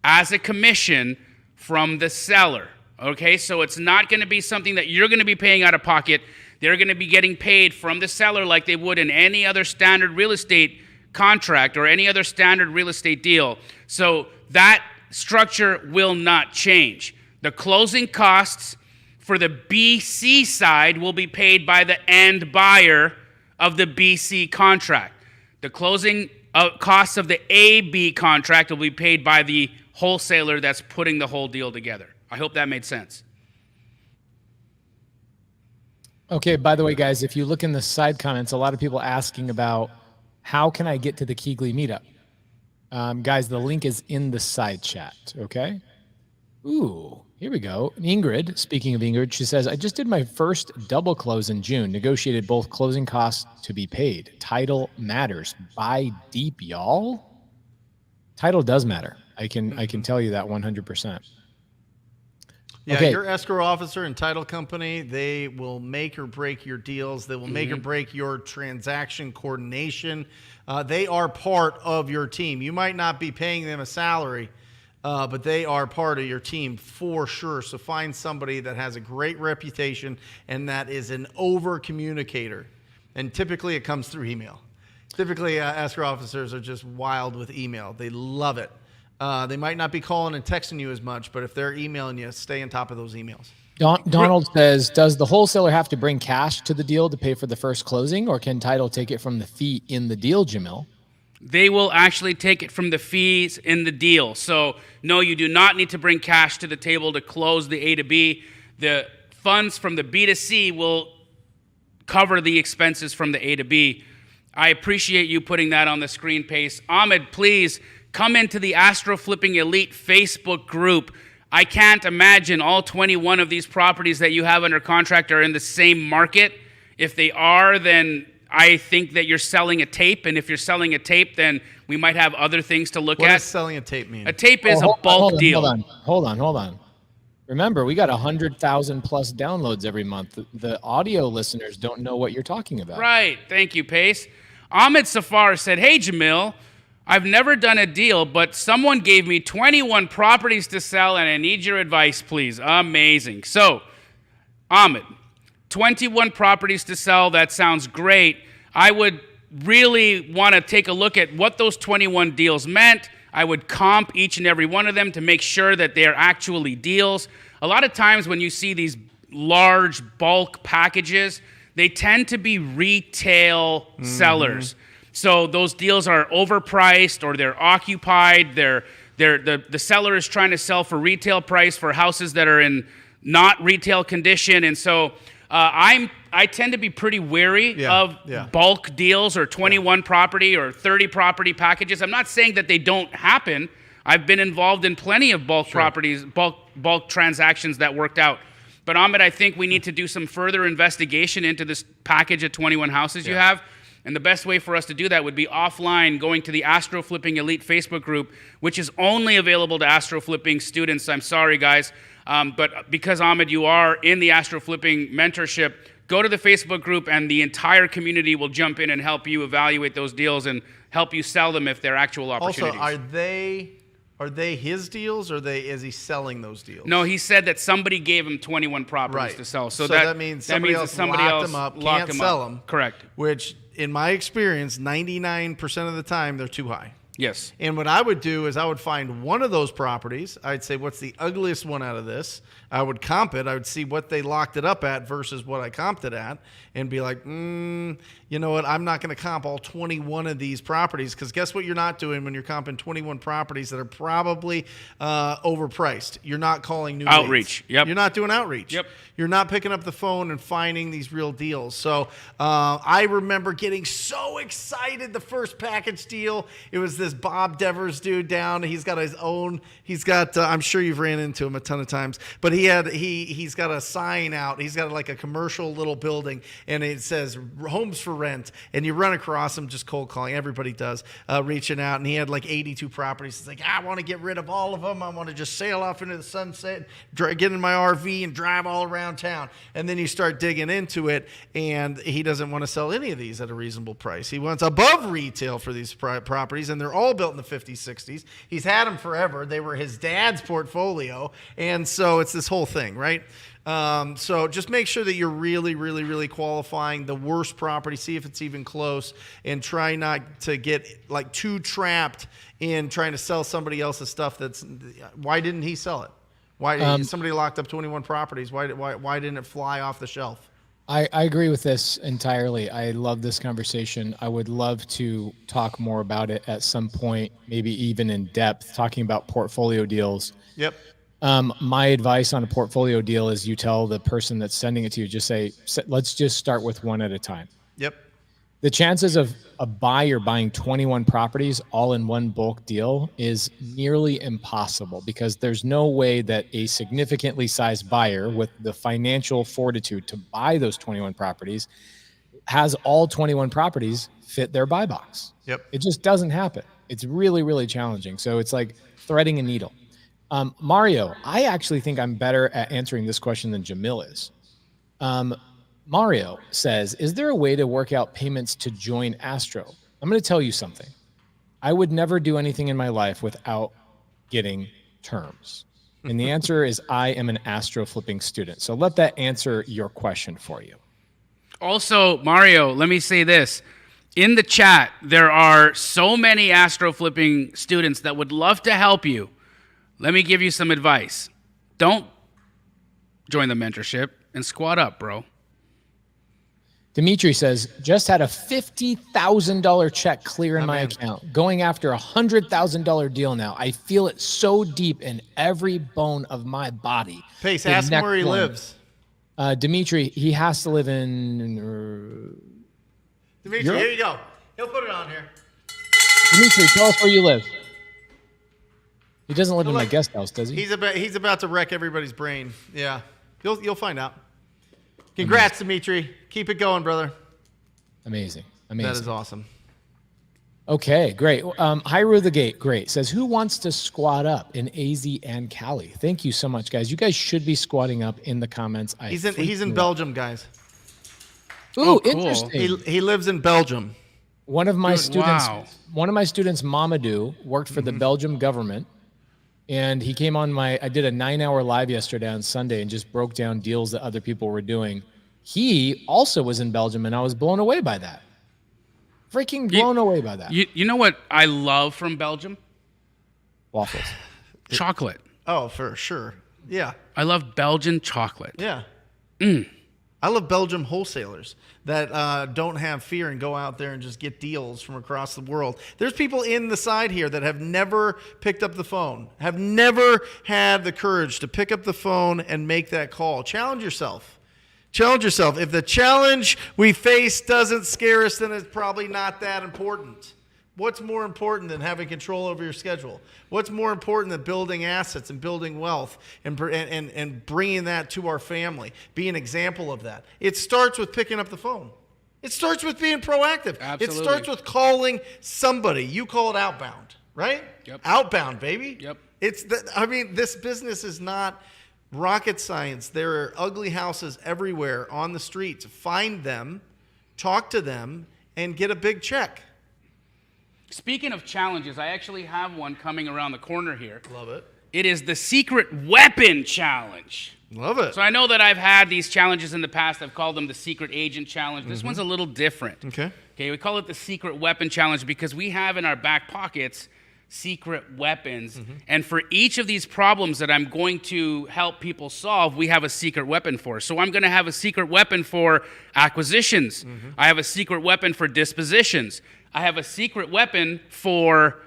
as a commission from the seller. Okay, so it's not going to be something that you're going to be paying out of pocket. They're going to be getting paid from the seller like they would in any other standard real estate contract or any other standard real estate deal. So that structure will not change. The closing costs for the BC side will be paid by the end buyer of the BC contract. The closing costs of the AB contract will be paid by the wholesaler that's putting the whole deal together. I hope that made sense. Okay, by the way, guys, if you look in the side comments, a lot of people asking about how can I get to the Keegley meetup? Guys, the link is in the side chat, okay? Ooh, here we go. Ingrid, speaking of Ingrid, she says, I just did my first double close in June, negotiated both closing costs to be paid. Title matters. Buy deep, y'all. Title does matter. I can tell you that 100%. Yeah, okay. Your escrow officer and title company, they will make or break your deals. They will make or break your transaction coordination. They are part of your team. You might not be paying them a salary, but they are part of your team for sure. So find somebody that has a great reputation and that is an over-communicator. And typically it comes through email. Typically, escrow officers are just wild with email. They love it. They might not be calling and texting you as much, but if they're emailing you, stay on top of those emails. Donald says, does the wholesaler have to bring cash to the deal to pay for the first closing, or can title take it from the fee in the deal, Jamil? They will actually take it from the fees in the deal. So, no, you do not need to bring cash to the table to close the A to B. The funds from the B to C will cover the expenses from the A to B. I appreciate you putting that on the screen, Pace. Ahmed, please come into the Astro Flipping Elite Facebook group. I can't imagine all 21 of these properties that you have under contract are in the same market. If they are, then I think that you're selling a tape. And if you're selling a tape, then we might have other things to look at. What does selling a tape mean? A tape is a bulk deal. Hold on. Remember, we got 100,000 plus downloads every month. The audio listeners don't know what you're talking about. Right. Thank you, Pace. Ahmed Safar said, hey, Jamil, I've never done a deal, but someone gave me 21 properties to sell, and I need your advice, please. Amazing. So, Ahmed, 21 properties to sell, that sounds great. I would really want to take a look at what those 21 deals meant. I would comp each and every one of them to make sure that they're actually deals. A lot of times when you see these large bulk packages, they tend to be retail sellers. So those deals are overpriced or they're occupied. The seller is trying to sell for retail price for houses that are in not retail condition. And so I tend to be pretty wary of bulk deals or 21 property or 30 property packages. I'm not saying that they don't happen. I've been involved in plenty of bulk properties, bulk transactions that worked out. But Ahmed, I think we need to do some further investigation into this package of 21 houses you have. And the best way for us to do that would be offline, going to the Astro Flipping Elite Facebook group, which is only available to Astro Flipping students. I'm sorry, guys. But because, Ahmed, you are in the Astro Flipping mentorship, go to the Facebook group and the entire community will jump in and help you evaluate those deals and help you sell them if they're actual opportunities. Also, are they his deals or is he selling those deals? No, he said that somebody gave him 21 properties to sell. So that means somebody else locked them up, can't sell them. Correct. Which, in my experience, 99% of the time, they're too high. Yes. And what I would do is I would find one of those properties. I'd say, what's the ugliest one out of this? I would comp it. I would see what they locked it up at versus what I comped it at and be like, you know what? I'm not going to comp all 21 of these properties because guess what you're not doing when you're comping 21 properties that are probably overpriced? You're not calling new outreach. leads. Yep. You're not doing outreach. Yep. You're not picking up the phone and finding these real deals. So I remember getting so excited the first package deal. It was this Bob Devers dude down. He's got his own. He's got. I'm sure you've ran into him a ton of times. But he's got a sign out. He's got like a commercial little building, and it says "Homes for Rent." And you run across him just cold calling. Everybody does, reaching out. And he had like 82 properties. He's like, I want to get rid of all of them. I want to just sail off into the sunset, get in my RV, and drive all around town. And then you start digging into it, and he doesn't want to sell any of these at a reasonable price. He wants above retail for these properties, and they're all built in the 50s, 60s. He's had them forever. They were his dad's portfolio, and so it's this whole thing, right? So just make sure that you're really, really, really qualifying the worst property. See if it's even close, and try not to get like too trapped in trying to sell somebody else's stuff. Why didn't he sell it? Why somebody locked up 21 properties? Why didn't it fly off the shelf? I agree with this entirely. I love this conversation. I would love to talk more about it at some point, maybe even in depth, talking about portfolio deals. Yep. My advice on a portfolio deal is you tell the person that's sending it to you, just say, let's just start with one at a time. Yep. The chances of a buyer buying 21 properties all in one bulk deal is nearly impossible, because there's no way that a significantly sized buyer with the financial fortitude to buy those 21 properties has all 21 properties fit their buy box. Yep. It just doesn't happen. It's really, really challenging. So it's like threading a needle. Mario, I actually think I'm better at answering this question than Jamil is. Mario says, is there a way to work out payments to join Astro? I'm going to tell you something. I would never do anything in my life without getting terms. And the answer is I am an Astro flipping student. So let that answer your question for you. Also, Mario, let me say this. In the chat, there are so many Astro flipping students that would love to help you. Let me give you some advice. Don't join the mentorship and squat up, bro. Dimitri says, just had a $50,000 check clear in my account. Going after a $100,000 deal now. I feel it so deep in every bone of my body. Pace, ask him where he lives. Dimitri, he has to live in... Dimitri, Europe? Here you go. He'll put it on here. Dimitri, tell us where you live. He doesn't live in my guest house, does he? He's about to wreck everybody's brain. Yeah. You'll find out. Congrats, Dimitri. Keep it going, brother. Amazing. That is awesome. Okay, great. Hyru the Gate, great. Says, who wants to squat up in AZ and Cali? Thank you so much, guys. You guys should be squatting up in the comments. He's in Belgium, guys. Ooh, Oh, cool. interesting. He lives in Belgium. One of my students, wow. Mamadou, worked for the Belgium government. And he came on I did a 9-hour live yesterday on Sunday and just broke down deals that other people were doing. He also was in Belgium, and I was blown away by that. Freaking blown away by that. You know what I love from Belgium? Waffles. Chocolate. Oh, for sure. Yeah. I love Belgian chocolate. Yeah. I love Belgium wholesalers that don't have fear and go out there and just get deals from across the world. There's people in the side here that have never picked up the phone, have never had the courage to pick up the phone and make that call. Challenge yourself. Challenge yourself. If the challenge we face doesn't scare us, then it's probably not that important. What's more important than having control over your schedule? What's more important than building assets and building wealth and bringing that to our family? Be an example of that. It starts with picking up the phone. It starts with being proactive. Absolutely. It starts with calling somebody. You call it outbound, right? Yep. Outbound, baby. Yep. This business is not rocket science. There are ugly houses everywhere on the streets. Find them, talk to them, and get a big check. Speaking of challenges, I actually have one coming around the corner here. Love it. It is the Secret Weapon Challenge. Love it. So I know that I've had these challenges in the past. I've called them the Secret Agent Challenge. This one's a little different. Okay. Okay, we call it the Secret Weapon Challenge because we have in our back pockets secret weapons. And for each of these problems that I'm going to help people solve, we have a secret weapon for. So I'm going to have a secret weapon for acquisitions. I have a secret weapon for dispositions. I have a secret weapon for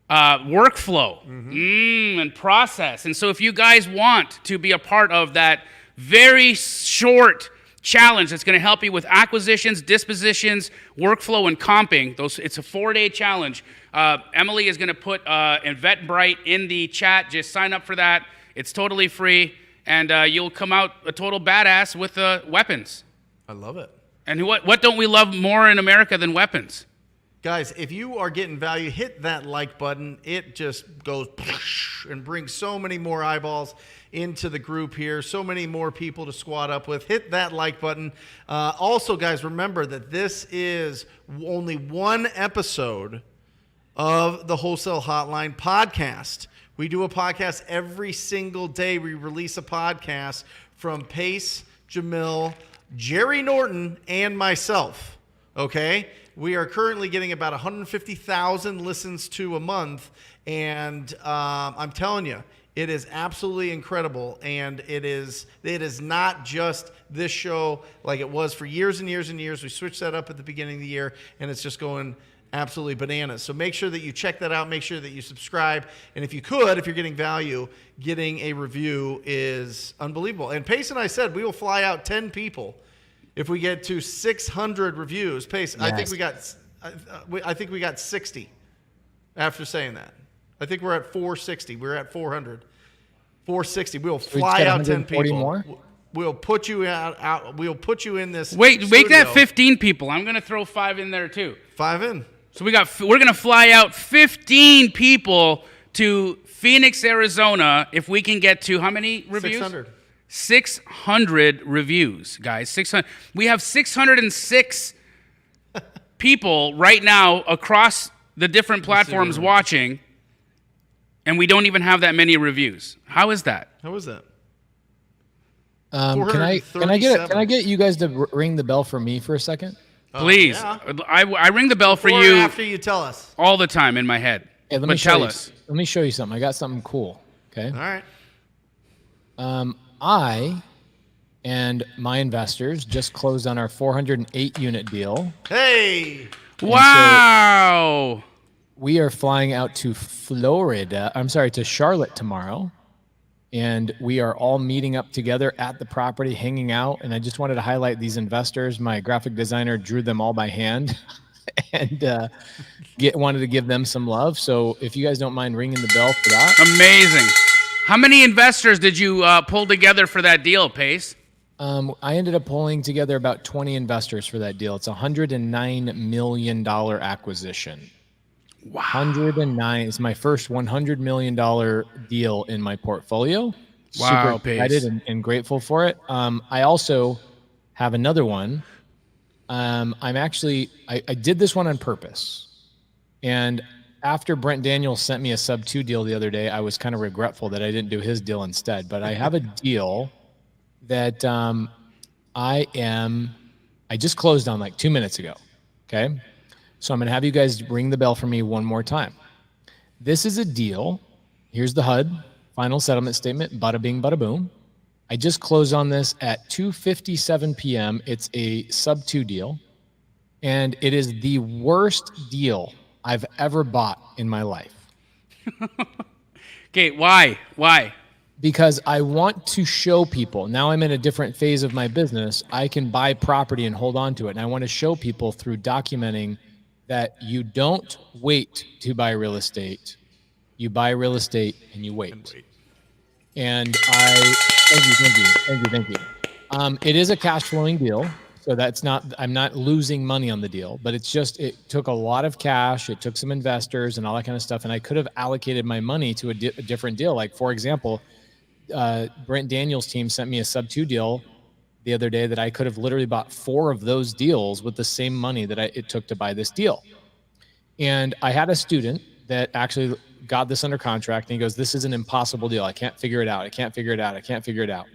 workflow and process. And so if you guys want to be a part of that very short challenge that's going to help you with acquisitions, dispositions, workflow, and comping, it's a 4-day challenge. Emily is going to put Eventbrite in the chat. Just sign up for that. It's totally free, and you'll come out a total badass with weapons. I love it. And what don't we love more in America than weapons? Guys, if you are getting value, hit that like button. It just goes and brings so many more eyeballs into the group here, so many more people to squat up with. Hit that like button. Also, guys, remember that this is only one episode of the Wholesale Hotline podcast. We do a podcast every single day. We release a podcast from Pace, Jamil, Jerry Norton, and myself, okay? We are currently getting about 150,000 listens to a month, and I'm telling you, it is absolutely incredible, and it is not just this show like it was for years and years and years. We switched that up at the beginning of the year, and it's just going absolutely bananas. So make sure that you check that out. Make sure that you subscribe. And if you're getting value, getting a review is unbelievable. And Pace and I said we will fly out 10 people if we get to 600 reviews. Pace, yes. I think we got 60 after saying that. I think we're at 460. We're at 400. 460. We'll fly out 10 people. More? We'll put you out. We'll put you in this. Wait, make that 15 people. I'm gonna throw 5 in there too. 5 in. So we're gonna fly out 15 people to Phoenix, Arizona, if we can get to how many reviews? 600. 600 reviews, guys. 600. We have 606 people right now across the different platforms watching, and we don't even have that many reviews. How is that? How is that? Can I get you guys to ring the bell for me for a second? Please. Yeah. I ring the bell for or you after you tell us all the time in my head. Hey, but tell us. Let me show you something. I got something cool. Okay. All right. I and my investors just closed on our 408 unit deal. Hey! Wow! So we are flying out to to Charlotte tomorrow. And we are all meeting up together at the property, hanging out. And I just wanted to highlight these investors. My graphic designer drew them all by hand and wanted to give them some love. So if you guys don't mind ringing the bell for that. Amazing. How many investors did you pull together for that deal, Pace? I ended up pulling together about 20 investors for that deal. It's a $109 million acquisition. Wow. 109 is my first $100 million deal in my portfolio. Wow, super excited and grateful for it. I also have another one. I did this one on purpose. And after Brent Daniels sent me a sub 2 deal the other day, I was kind of regretful that I didn't do his deal instead. But I have a deal that I just closed on like 2 minutes ago. Okay. So I'm going to have you guys ring the bell for me one more time. This is a deal. Here's the HUD, final settlement statement, bada bing, bada boom. I just closed on this at 2:57 p.m. It's a sub 2 deal. And it is the worst deal I've ever bought in my life. Okay, why? Why? Because I want to show people, now I'm in a different phase of my business, I can buy property and hold on to it. And I want to show people through documenting that you don't wait to buy real estate. You buy real estate and you wait. And thank you. It is a cash flowing deal. So I'm not losing money on the deal, but it took a lot of cash. It took some investors and all that kind of stuff. And I could have allocated my money to a different deal. Like for example, Brent Daniels' team sent me a sub 2 deal the other day that I could have literally bought 4 of those deals with the same money that it took to buy this deal. And I had a student that actually got this under contract and he goes, this is an impossible deal. I can't figure it out. I can't figure it out.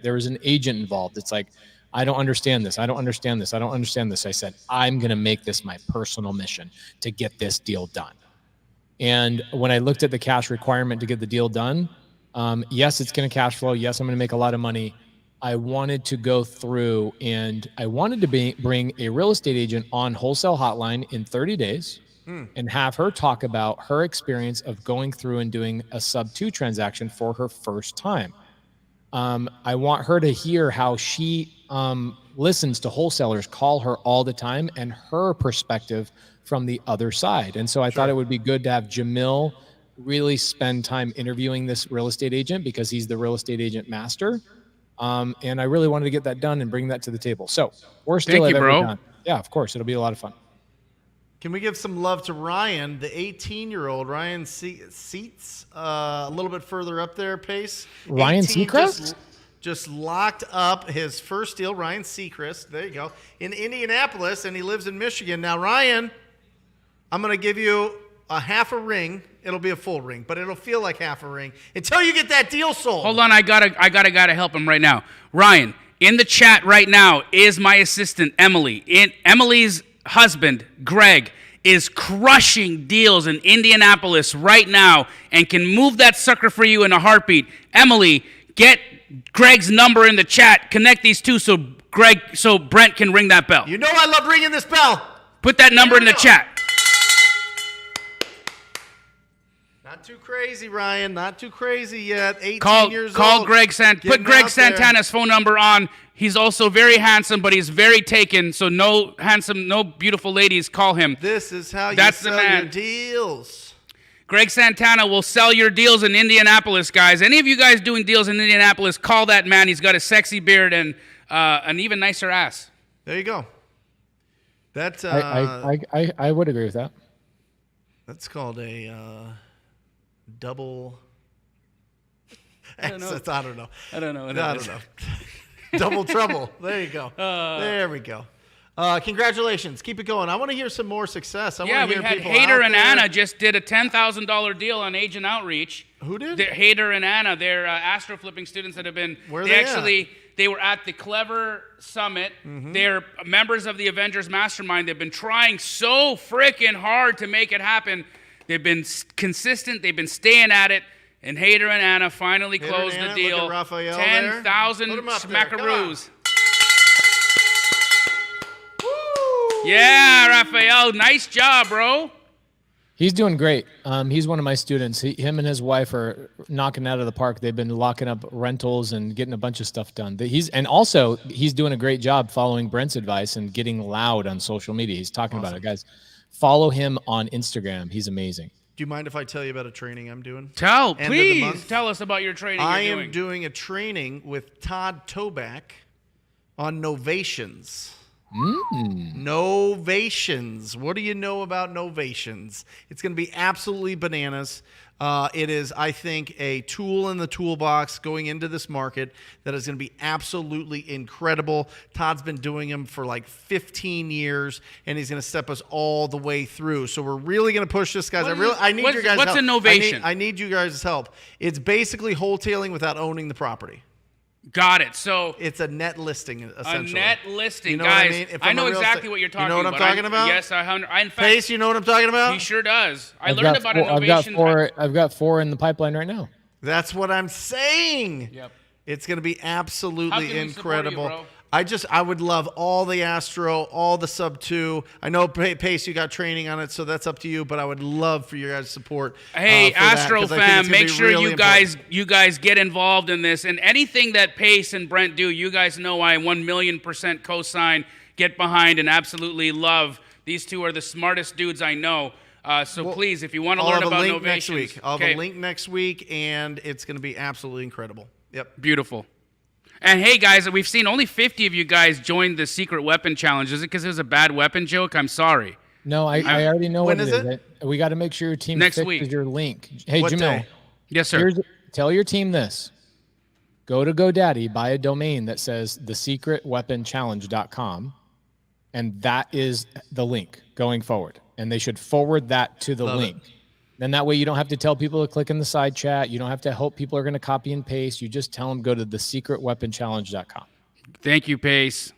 There was an agent involved. It's like, I don't understand this. I don't understand this. I said, I'm going to make this my personal mission to get this deal done. And when I looked at the cash requirement to get the deal done, yes, it's going to cash flow. Yes, I'm going to make a lot of money. I wanted to go through and I wanted to bring a real estate agent on Wholesale Hotline in 30 days and have her talk about her experience of going through and doing a sub 2 transaction for her first time. I want her to hear how she listens to wholesalers call her all the time and her perspective from the other side. And so I thought it would be good to have Jamil really spend time interviewing this real estate agent because he's the real estate agent master. And I really wanted to get that done and bring that to the table. So worst deal I've ever done. Yeah, of course. It'll be a lot of fun. Can we give some love to Ryan, the 18-year-old Ryan Seats, a little bit further up there, Pace? Ryan Seacrest? Just locked up his first deal, Ryan Seacrest, there you go, in Indianapolis, and he lives in Michigan. Now, Ryan, I'm going to give you a half a ring. It'll be a full ring, but it'll feel like half a ring until you get that deal sold. Hold on, I gotta help him right now. Ryan, in the chat right now is my assistant, Emily. Emily's husband, Greg, is crushing deals in Indianapolis right now and can move that sucker for you in a heartbeat. Emily, get Greg's number in the chat. Connect these two so Brent can ring that bell. You know I love ringing this bell. Put that number in the chat. Not too crazy, Ryan. Not too crazy yet. 18 years old. Call Greg Put Greg Santana's phone number on. He's also very handsome, but he's very taken. So no beautiful ladies call him. This is how you That's the sell man. your deals. Greg Santana will sell your deals in Indianapolis, guys. Any of you guys doing deals in Indianapolis, call that man. He's got a sexy beard and an even nicer ass. There you go. That's I would agree with that. That's called a double. I don't know. I don't know. I don't know. I don't know. Double trouble. There you go. There we go. Congratulations. Keep it going. I want to hear some more success. I want to hear we had people Hader out and there. Anna just did a $10,000 deal on agent outreach. Who did? Hader and Anna. They're astro flipping students that have been. Where are they at? They were at the Clever Summit. Mm-hmm. They're members of the Avengers Mastermind. They've been trying so freaking hard to make it happen. They've been consistent. They've been staying at it. And Hader and Anna finally closed the deal. Look at Raphael 10,000 there. Put 'em up there. Come on. smackaroos. Yeah, Raphael. Nice job, bro. He's doing great. He's one of my students. Him and his wife are knocking it out of the park. They've been locking up rentals and getting a bunch of stuff done. He's doing a great job following Brent's advice and getting loud on social media. He's talking about it, guys. Follow him on Instagram. He's amazing. Do you mind if I tell you about a training I'm doing? Please tell us about your training I you're am doing a training with Todd Toback on novations. Novations. What do you know about novations? It's going to be absolutely bananas. It is, I think, a tool in the toolbox going into this market that is going to be absolutely incredible. Todd's been doing them for like 15 years, and he's going to step us all the way through. So we're really going to push this, guys. I need your guys' help. What's a novation? I need you guys' help. It's basically wholetailing without owning the property. Got it. So it's a net listing, essentially. A net listing, you know guys. What I mean? I know exactly what you're talking about. You know what I'm talking about? Yes, in fact, Pace, you know what I'm talking about? He sure does. I learned about innovation. I've got 4 in the pipeline right now. That's what I'm saying. Yep. It's going to be absolutely How can we incredible. support you, bro? I would love all the Astro, all the Sub 2. I know, Pace, you got training on it, so that's up to you, but I would love for your guys' support. Hey, for that, Astro 'cause I think fam, it's gonna make be sure really you guys get involved in this. And anything that Pace and Brent do, you guys know I 1,000,000% co-sign, get behind, and absolutely love. These two are the smartest dudes I know. So please, if you want to learn about novations. I'll have a link next week, and it's going to be absolutely incredible. Yep. Beautiful. And hey, guys, we've seen only 50 of you guys join the secret weapon challenge. Is it because it was a bad weapon joke? I'm sorry. No, I already know when what it is. We got to make sure your team Next fixes week. your link. Hey, What Jamil. day? Yes, sir. Tell your team this. Go to GoDaddy, buy a domain that says thesecretweaponchallenge.com, and that is the link going forward. And they should forward that to the link. Then that way you don't have to tell people to click in the side chat. You don't have to hope people are going to copy and paste. You just tell them go to thesecretweaponchallenge.com. Thank you, Pace.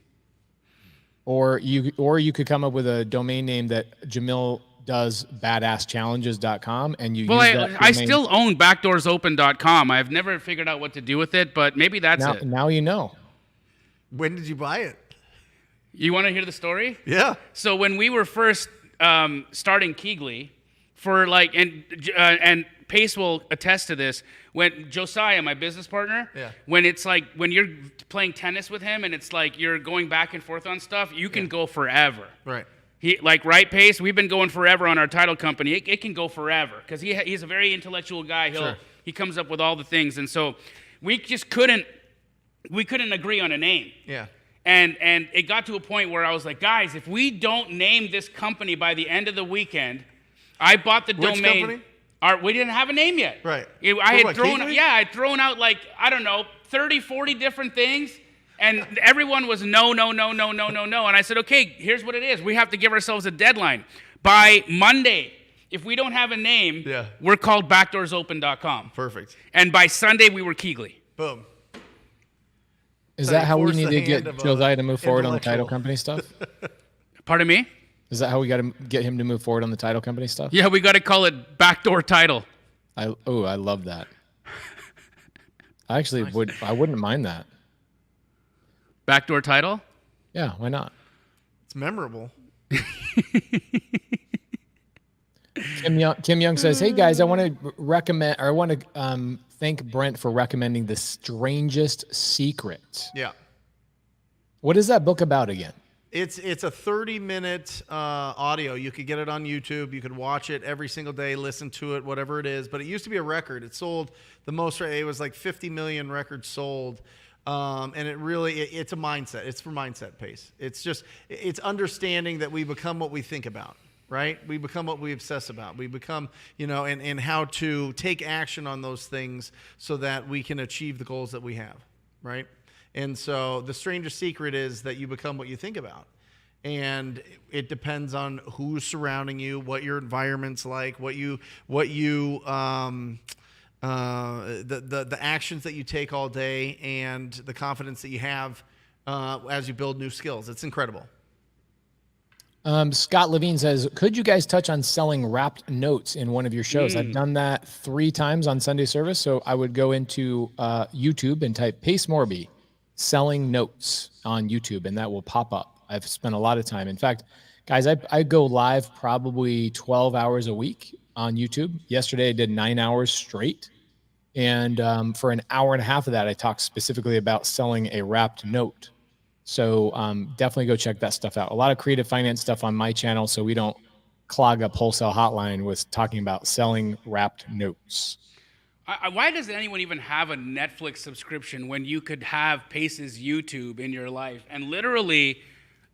Or you could come up with a domain name that Jamil does badasschallenges.com and you use that I still own backdoorsopen.com. I've never figured out what to do with it, but maybe that's it. Now you know. When did you buy it? You want to hear the story? Yeah. So when we were first starting Keegly, for like, and Pace will attest to this. When Josiah, my business partner, when it's like when you're playing tennis with him and it's like you're going back and forth on stuff, you can go forever. Right. Right, Pace? We've been going forever on our title company. It can go forever because he's a very intellectual guy. He comes up with all the things, and so we just couldn't agree on a name. Yeah. And it got to a point where I was like, guys, if we don't name this company by the end of the weekend, I bought the Which domain. company? We didn't have a name yet. Right. I'd thrown out like, I don't know, 30, 40 different things. And everyone was no. And I said, okay, here's what it is. We have to give ourselves a deadline. By Monday, if we don't have a name, we're called backdoorsopen.com. Perfect. And by Sunday, we were Keegley. Boom. Is that how we need to get Josiah to move forward on the title company stuff? Pardon me? Is that how we got to get him to move forward on the title company stuff? Yeah, we got to call it Backdoor Title. I love that. I wouldn't mind that. Backdoor Title? Yeah, why not? It's memorable. Kim Young says, "Hey guys, I want to thank Brent for recommending The Strangest Secret." Yeah. What is that book about again? It's a 30-minute audio. You could get it on YouTube. You could watch it every single day, listen to it, whatever it is. But it used to be a record. It sold the most. It was like 50 million records sold. And it's a mindset. It's for mindset Pace. It's understanding that we become what we think about, right? We become what we obsess about. We become, and how to take action on those things so that we can achieve the goals that we have, right? And so the strangest secret is that you become what you think about. And it depends on who's surrounding you, what your environment's like, the actions that you take all day, and the confidence that you have as you build new skills. It's incredible. Scott Levine says, could you guys touch on selling wrapped notes in one of your shows? I've done that 3 times on Sunday service. So I would go into YouTube and type Pace Morby selling notes on YouTube, and that will pop up. I've spent a lot of time. In fact, guys, I go live probably 12 hours a week on YouTube. Yesterday I did 9 hours straight. And for an hour and a half of that, I talked specifically about selling a wrapped note. So definitely go check that stuff out. A lot of creative finance stuff on my channel, so we don't clog up Wholesale Hotline with talking about selling wrapped notes. Why does anyone even have a Netflix subscription when you could have Pace's YouTube in your life and literally,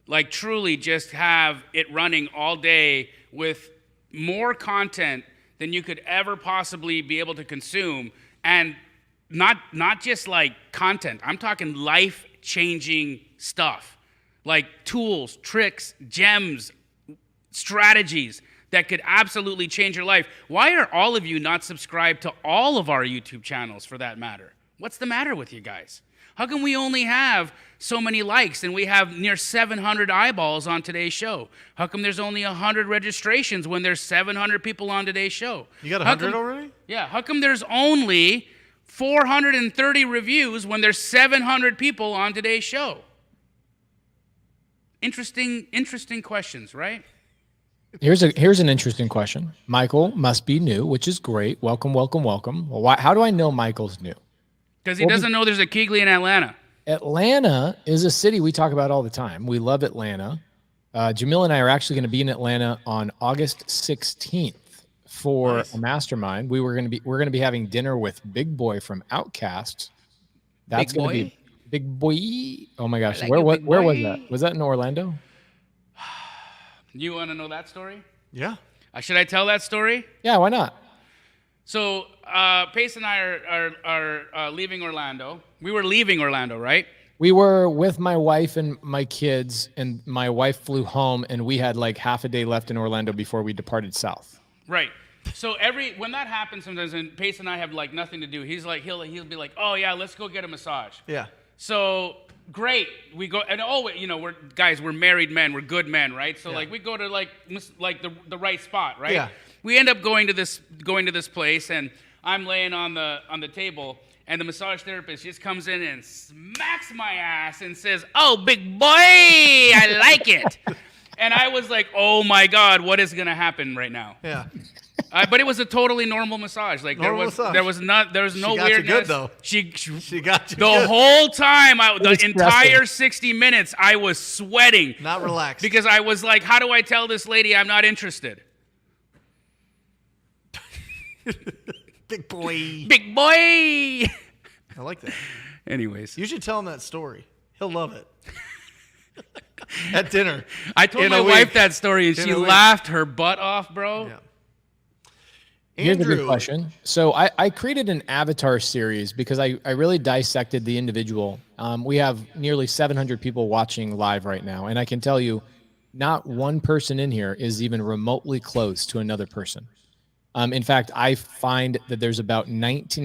like truly just have it running all day with more content than you could ever possibly be able to consume? And not just like content. I'm talking life-changing stuff, like tools, tricks, gems, strategies that could absolutely change your life. Why are all of you not subscribed to all of our YouTube channels for that matter? What's the matter with you guys? How come we only have so many likes and we have near 700 eyeballs on today's show? How come there's only 100 registrations when there's 700 people on today's show? You got 100 already? Yeah. How come there's only 430 reviews when there's 700 people on today's show? Interesting questions, right? Here's an interesting question. Michael must be new, which is great. Welcome. Well, how do I know Michael's new? Because he doesn't know there's a Keegley in Atlanta. Atlanta is a city we talk about all the time. We love Atlanta. Jamil and I are actually going to be in Atlanta on August 16th for a mastermind. We're going to be having dinner with Big Boy from Outkast. That's going to be Big Boy. Oh my gosh, where was that? Was that in Orlando? You want to know that story? Yeah. Should I tell that story? Yeah, why not? So Pace and I are leaving Orlando. We were leaving Orlando, right? We were with my wife and my kids, and my wife flew home, and we had like half a day left in Orlando before we departed south. Right. So when that happens sometimes, and Pace and I have like nothing to do, he's like, he'll be like, oh yeah, let's go get a massage. Yeah. So great, we go, and we're married men, we're good men, right? So like we go to like the right spot, right? Yeah. We end up going to this place, and I'm laying on the table, and the massage therapist just comes in and smacks my ass and says, "Oh, big boy, I like it." And I was like, "Oh my God, what is gonna happen right now?" Yeah. But it was a totally normal massage. Like Normal massage. there was no She weirdness. got you good, though. She got you the good. whole time. The was entire 60 minutes, I was sweating Not relaxed. because I was like, "How do I tell this lady I'm not interested?" Big boy. Big boy. I like that. Anyways, You should tell him that story. He'll love it. At dinner. I told in my a wife week. that story, and In she a week. laughed her butt off, bro. Yeah. Here's a good Andrew, question. So I created an avatar series because I really dissected the individual. We have nearly 700 people watching live right now. And I can tell you, not one person in here is even remotely close to another person. In fact, I find that there's about 19,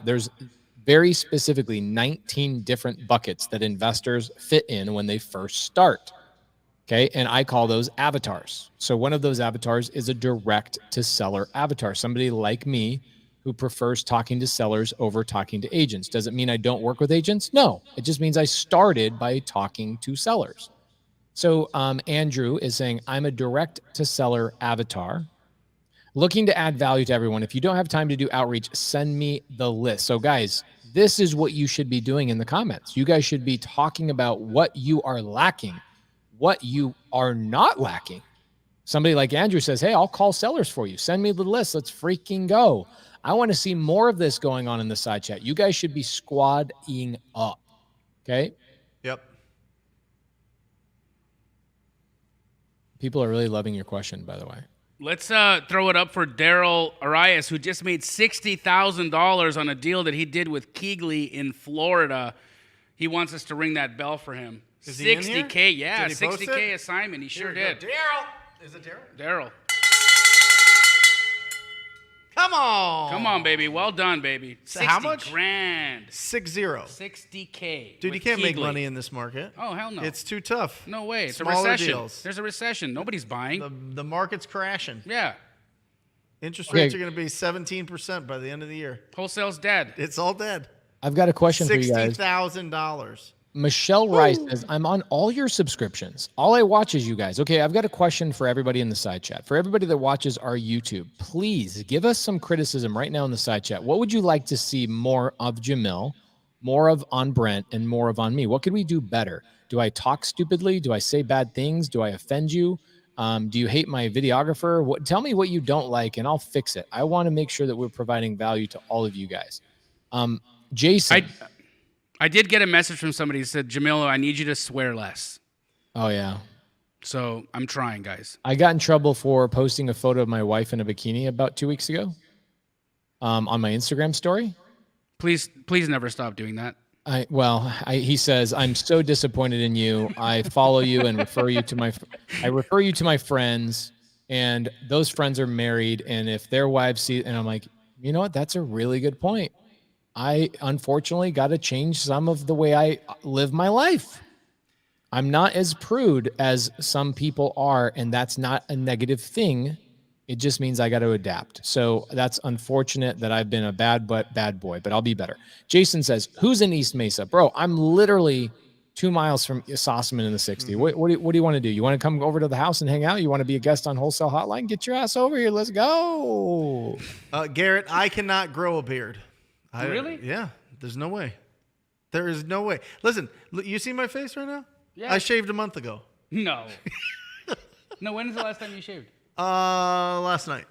there's very specifically 19 different buckets that investors fit in when they first start. Okay. And I call those avatars. So one of those avatars is a direct to seller avatar, somebody like me who prefers talking to sellers over talking to agents. Does it mean I don't work with agents? No, it just means I started by talking to sellers. So Andrew is saying, I'm a direct to seller avatar looking to add value to everyone. If you don't have time to do outreach, send me the list. So guys, this is what you should be doing in the comments. You guys should be talking about what you are lacking, what you are not lacking. Somebody like Andrew says, hey, I'll call sellers for you. Send me the list. Let's freaking go. I want to see more of this going on in the side chat. You guys should be squadding up. Okay. Yep. People are really loving your question, by the way. Let's throw it up for Daryl Arias, who just made $60,000 on a deal that he did with Keegley in Florida. He wants us to ring that bell for him. Is he in here? $60K, yeah, Did he post $60K it? assignment. He sure Here we did. go. Daryl. Is it Daryl? Daryl. Come on. Come on, baby. Well done, baby. So how much? $60,000. 6-0. $60K. Dude, you with can't make Keegley. money in this market. Oh, hell no. It's too tough. No way. It's Smaller a recession. deals. There's a recession. Nobody's buying. The market's crashing. Yeah. Interest Okay. rates are going to be 17% by the end of the year. Wholesale's dead. It's all dead. I've got a question for you guys. $60,000. Michelle Rice says, I'm on all your subscriptions. All I watch is you guys. Okay, I've got a question for everybody in the side chat. For everybody that watches our YouTube, please give us some criticism right now in the side chat. What would you like to see more of Jamil, more of on Brent, and more of on me? What could we do better? Do I talk stupidly? Do I say bad things? Do I offend you? Do you hate my videographer? Tell me what you don't like, and I'll fix it. I want to make sure that we're providing value to all of you guys. Jason. I did get a message from somebody who said, Jamilo, I need you to swear less. Oh, yeah. So I'm trying, guys. I got in trouble for posting a photo of my wife in a bikini about 2 weeks ago on my Instagram story. Please never stop doing that. He says, I'm so disappointed in you. I follow you and refer you to my friends, and those friends are married. And if their wives see, and I'm like, you know what? That's a really good point. I unfortunately got to change some of the way I live my life. I'm not as prude as some people are, and that's not a negative thing. It just means I got to adapt. So that's unfortunate that I've been a bad boy, but I'll be better. Jason says, who's in East Mesa? Bro, I'm literally 2 miles from Sossaman in the 60. What do you want to do? You want to come over to the house and hang out? You want to be a guest on Wholesale Hotline? Get your ass over here. Let's go. Garrett, I cannot grow a beard. Really? Yeah. There's no way. There is no way. Listen, you see my face right now? Yeah. I shaved a month ago. No. No, when was the last time you shaved? Last night.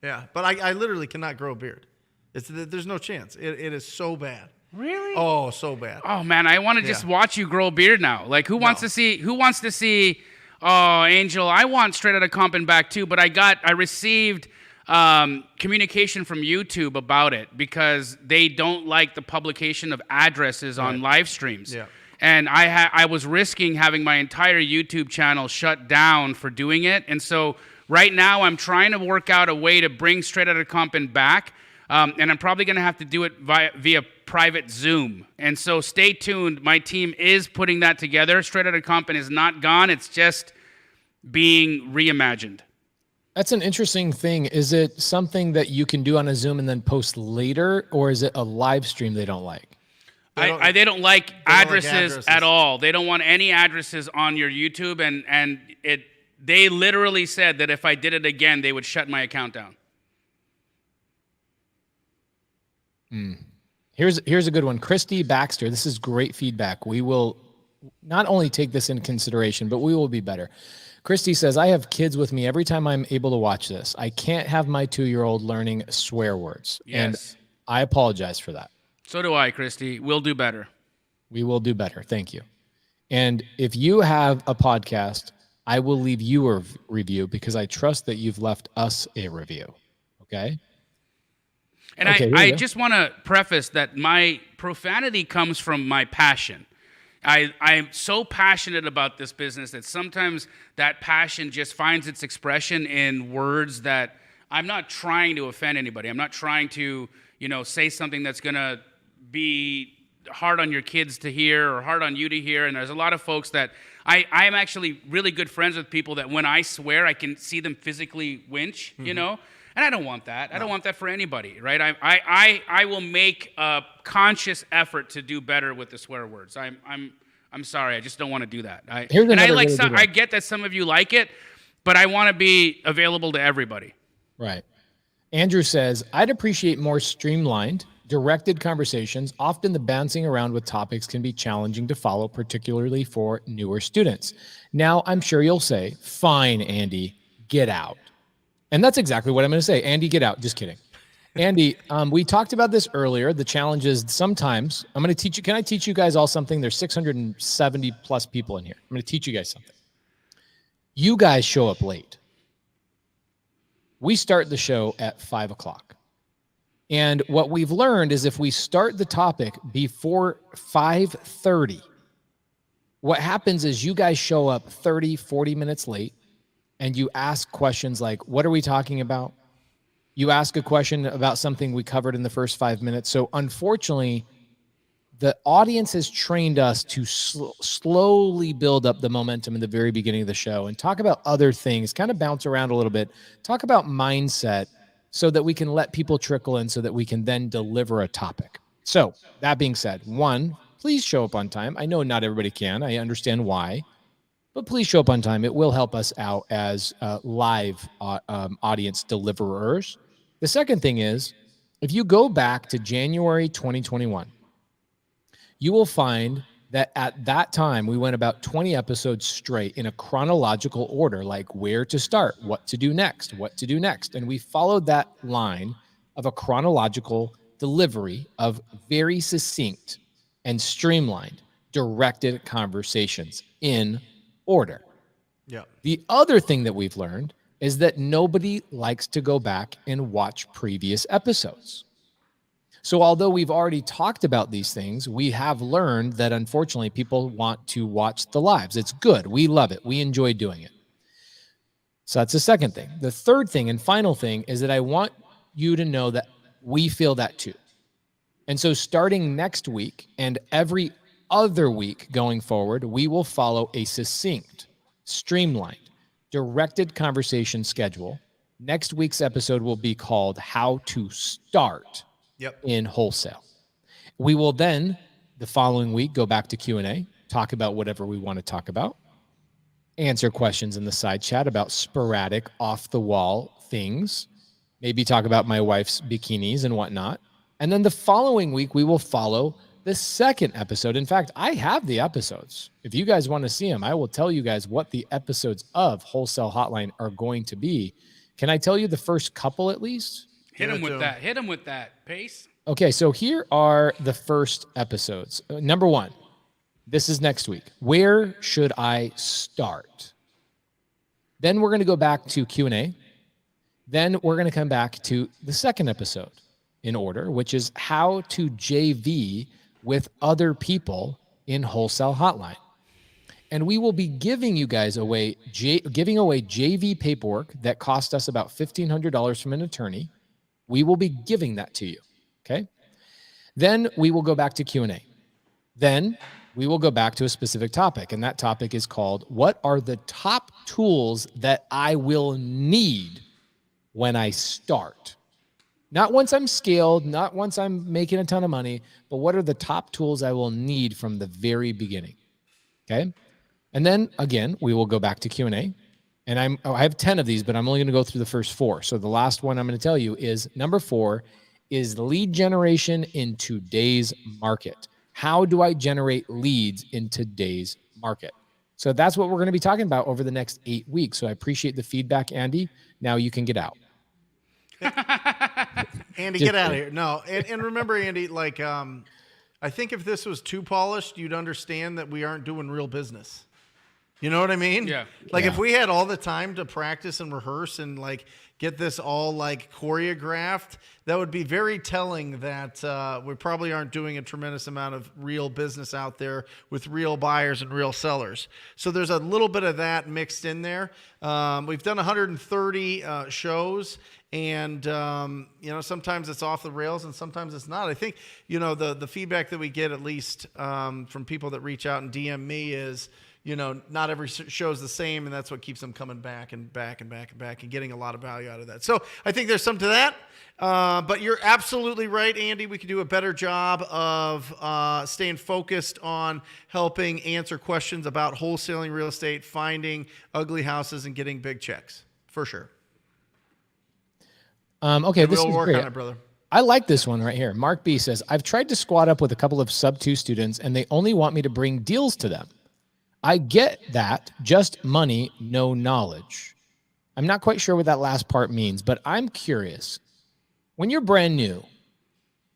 Yeah, but I literally cannot grow a beard. There's no chance. It is so bad. Really? Oh, so bad. Oh man, I want to just watch you grow a beard now. Like who wants to see oh, Angel, I want Straight Outta Compton back too, but I received communication from YouTube about it because they don't like the publication of addresses on live streams. Yeah. And I was risking having my entire YouTube channel shut down for doing it. And so right now I'm trying to work out a way to bring Straight Outta Compton back. And I'm probably going to have to do it via private Zoom. And so stay tuned. My team is putting that together. Straight Outta Compton is not gone. It's just being reimagined. That's an interesting thing. Is it something that you can do on a Zoom and then post later, or is it a live stream they don't like? They don't like addresses at all. They don't want any addresses on your YouTube, and they literally said that if I did it again, they would shut my account down. Here's a good one. Christy Baxter, this is great feedback. We will not only take this into consideration, but we will be better. Christy says, I have kids with me every time I'm able to watch this. I can't have my 2-year-old learning swear words. Yes. And I apologize for that. So do I, Christy. We'll do better. We will do better. Thank you. And if you have a podcast, I will leave you a review because I trust that you've left us a review. Okay? And Okay, I just want to preface that my profanity comes from my passion. I'm so passionate about this business that sometimes that passion just finds its expression in words that I'm not trying to offend anybody. I'm not trying to, say something that's going to be hard on your kids to hear or hard on you to hear. And there's a lot of folks that I am actually really good friends with people that when I swear, I can see them physically winch, And I don't want that. I don't want that for anybody, right? I will make a conscious effort to do better with the swear words. I'm sorry. I just don't want to do that. I get that some of you like it, but I want to be available to everybody. Right. Andrew says, I'd appreciate more streamlined, directed conversations. Often the bouncing around with topics can be challenging to follow, particularly for newer students. Now, I'm sure you'll say, fine, Andy, get out. And that's exactly what I'm going to say. Andy, get out. Just kidding. Andy, we talked about this earlier. The challenge is sometimes I'm going to teach you. Can I teach you guys all something? There's 670 plus people in here. I'm going to teach you guys something. You guys show up late. We start the show at 5 o'clock. And what we've learned is if we start the topic before 5:30, what happens is you guys show up 30, 40 minutes late. And you ask questions like, what are we talking about? You ask a question about something we covered in the first 5 minutes. So unfortunately, the audience has trained us to slowly build up the momentum in the very beginning of the show and talk about other things, kind of bounce around a little bit, talk about mindset so that we can let people trickle in so that we can then deliver a topic. So that being said, one, please show up on time. I know not everybody can. I understand why. But please show up on time. It will help us out as live audience deliverers. The second thing is, if you go back to January 2021, you will find that at that time, we went about 20 episodes straight in a chronological order, like where to start, what to do next. And we followed that line of a chronological delivery of very succinct and streamlined, directed conversations in order. Yeah. The other thing that we've learned is that nobody likes to go back and watch previous episodes. So although we've already talked about these things, we have learned that unfortunately people want to watch the lives. It's good. We love it. We enjoy doing it. So that's the second thing. The third thing and final thing is that I want you to know that we feel that too. And so starting next week and every other week going forward, we will follow a succinct, streamlined, directed conversation schedule. Next week's episode will be called How to Start in Wholesale. We will then, the following week, go back to Q&A, talk about whatever we want to talk about, answer questions in the side chat about sporadic, off-the-wall things, maybe talk about my wife's bikinis and whatnot. And then the following week, we will follow the second episode. In fact, I have the episodes. If you guys want to see them, I will tell you guys what the episodes of Wholesale Hotline are going to be. Can I tell you the first couple at least? Hit him with that. Hit him with that, Pace. Okay, so here are the first episodes. Number one, this is next week. Where should I start? Then we're going to go back to Q&A. Then we're going to come back to the second episode in order, which is how to JV with other people in Wholesale Hotline. And we will be giving you guys away JV paperwork that cost us about $1,500 from an attorney. We will be giving that to you, okay? Then we will go back to Q&A. Then we will go back to a specific topic, and that topic is called, what are the top tools that I will need when I start? Not once I'm scaled, not once I'm making a ton of money, but what are the top tools I will need from the very beginning, okay? And then, again, we will go back to Q&A. And I have 10 of these, but I'm only going to go through the first 4. So the last one I'm going to tell you is number 4 is lead generation in today's market. How do I generate leads in today's market? So that's what we're going to be talking about over the next 8 weeks. So I appreciate the feedback, Andy. Now you can get out. Andy, get out of here. No, and remember, Andy, like I think if this was too polished, you'd understand that we aren't doing real business. You know what I mean? Yeah. Like if we had all the time to practice and rehearse and like get this all like choreographed, that would be very telling that we probably aren't doing a tremendous amount of real business out there with real buyers and real sellers. So there's a little bit of that mixed in there. We've done 130 shows. And, sometimes it's off the rails and sometimes it's not. I think, the feedback that we get, at least from people that reach out and DM me, is, not every show is the same. And that's what keeps them coming back and back and back and back and getting a lot of value out of that. So I think there's some to that. But you're absolutely right, Andy. We could do a better job of staying focused on helping answer questions about wholesaling real estate, finding ugly houses, and getting big checks, for sure. Okay, this we'll is work great. on it, brother. I like this one right here. Mark B says, I've tried to squat up with a couple of sub 2 students and they only want me to bring deals to them. I get that, just money, no knowledge. I'm not quite sure what that last part means, but I'm curious. When you're brand new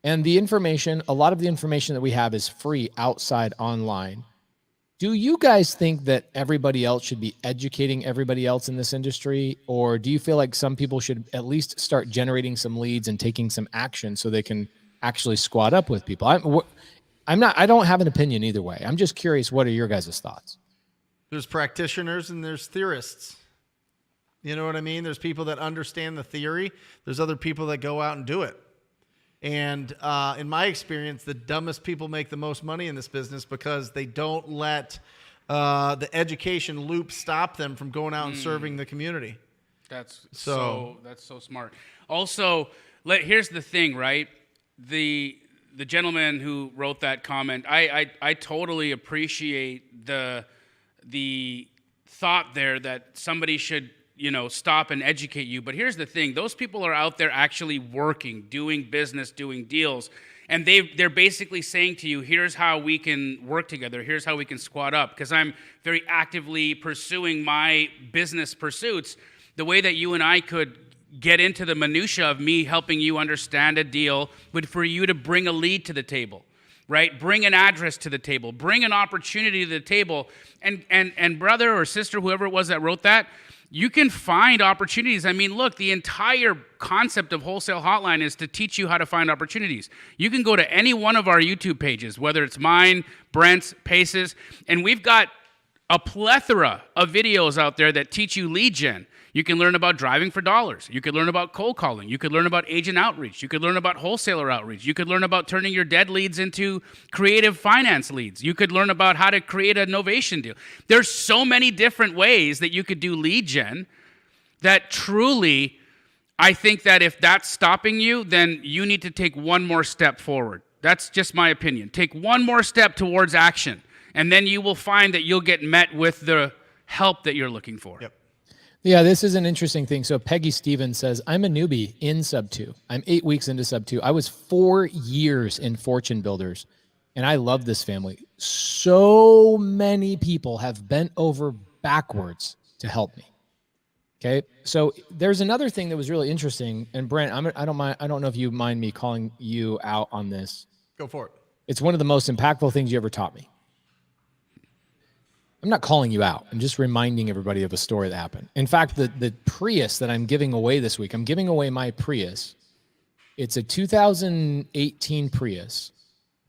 and a lot of the information that we have is free outside online, do you guys think that everybody else should be educating everybody else in this industry? Or do you feel like some people should at least start generating some leads and taking some action so they can actually squat up with people? I don't have an opinion either way. I'm just curious, what are your guys' thoughts? There's practitioners and there's theorists. You know what I mean? There's people that understand the theory. There's other people that go out and do it. And in my experience, the dumbest people make the most money in this business because they don't let the education loop stop them from going out and serving the community. That's so smart. Also, here's the thing, right? The gentleman who wrote that comment, I totally appreciate the thought there that somebody should stop and educate you. But here's the thing. Those people are out there actually working, doing business, doing deals. And they're basically saying to you, here's how we can work together. Here's how we can squat up. Because I'm very actively pursuing my business pursuits. The way that you and I could get into the minutia of me helping you understand a deal would for you to bring a lead to the table. Right? Bring an address to the table. Bring an opportunity to the table. And brother or sister, whoever it was that wrote that, you can find opportunities. I mean, look, the entire concept of Wholesale Hotline is to teach you how to find opportunities. You can go to any one of our YouTube pages, whether it's mine, Brent's, Pace's, and we've got a plethora of videos out there that teach you lead gen. You can learn about driving for dollars. You could learn about cold calling. You could learn about agent outreach. You could learn about wholesaler outreach. You could learn about turning your dead leads into creative finance leads. You could learn about how to create a novation deal. There's so many different ways that you could do lead gen that truly, I think that if that's stopping you, then you need to take one more step forward. That's just my opinion. Take one more step towards action, and then you will find that you'll get met with the help that you're looking for. Yep. Yeah, this is an interesting thing. So Peggy Stevens says, I'm a newbie in sub 2. I'm 8 weeks into sub 2. I was 4 years in Fortune Builders, and I love this family. So many people have bent over backwards to help me. Okay, so there's another thing that was really interesting, and Brent, I don't know if you mind me calling you out on this. Go for it. It's one of the most impactful things you ever taught me. I'm not calling you out. I'm just reminding everybody of a story that happened. In fact, the Prius that I'm giving away this week, I'm giving away my Prius. It's a 2018 Prius.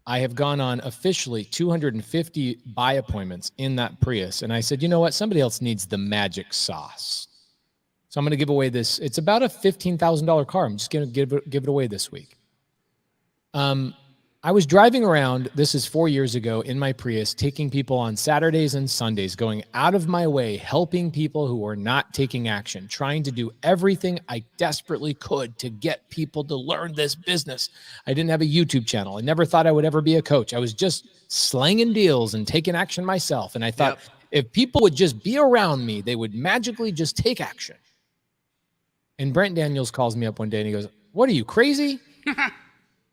I have gone on officially 250 buy appointments in that Prius. And I said, you know what? Somebody else needs the magic sauce. So I'm going to give away this. It's about a $15,000 car. I'm just going to give it away this week. I was driving around, this is 4 years ago, in my Prius, taking people on Saturdays and Sundays, going out of my way, helping people who were not taking action, trying to do everything I desperately could to get people to learn this business. I didn't have a YouTube channel. I never thought I would ever be a coach. I was just slanging deals and taking action myself. And I thought, If people would just be around me, they would magically just take action. And Brent Daniels calls me up one day and he goes, "What are you, crazy?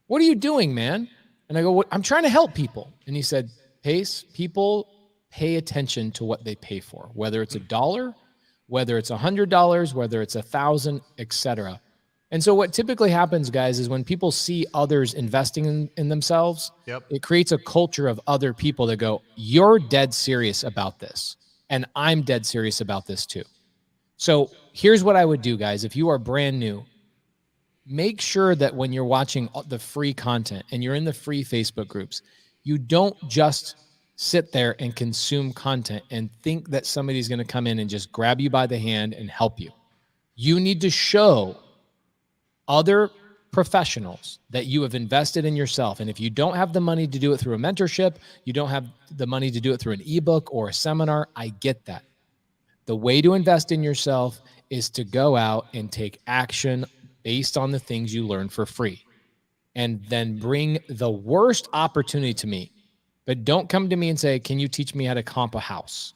What are you doing, man?" And I go, "I'm trying to help people." And he said, "Pace, people pay attention to what they pay for, whether it's $1, whether it's $100, whether it's 1,000, etc." And so what typically happens, guys, is when people see others investing in themselves, it creates a culture of other people that go, "You're dead serious about this, and I'm dead serious about this too." So here's what I would do, guys. If you are brand new, make sure that when you're watching the free content and you're in the free Facebook groups, you don't just sit there and consume content and think that somebody's going to come in and just grab you by the hand and help you. You need to show other professionals that you have invested in yourself. And if you don't have the money to do it through a mentorship, you don't have the money to do it through an ebook or a seminar, I get that. The way to invest in yourself is to go out and take action based on the things you learn for free. And then bring the worst opportunity to me. But don't come to me and say, "Can you teach me how to comp a house?"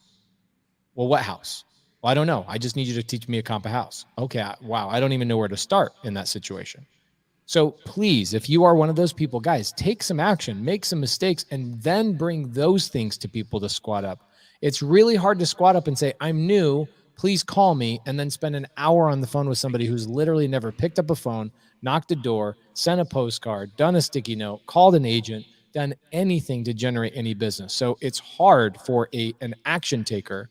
Well, what house? Well, I don't know. I just need you to teach me a comp a house. Okay, wow. I don't even know where to start in that situation. So please, if you are one of those people, guys, take some action, make some mistakes, and then bring those things to people to squat up. It's really hard to squat up and say, "I'm new, please call me," and then spend an hour on the phone with somebody who's literally never picked up a phone, knocked a door, sent a postcard, done a sticky note, called an agent, done anything to generate any business. So it's hard for an action taker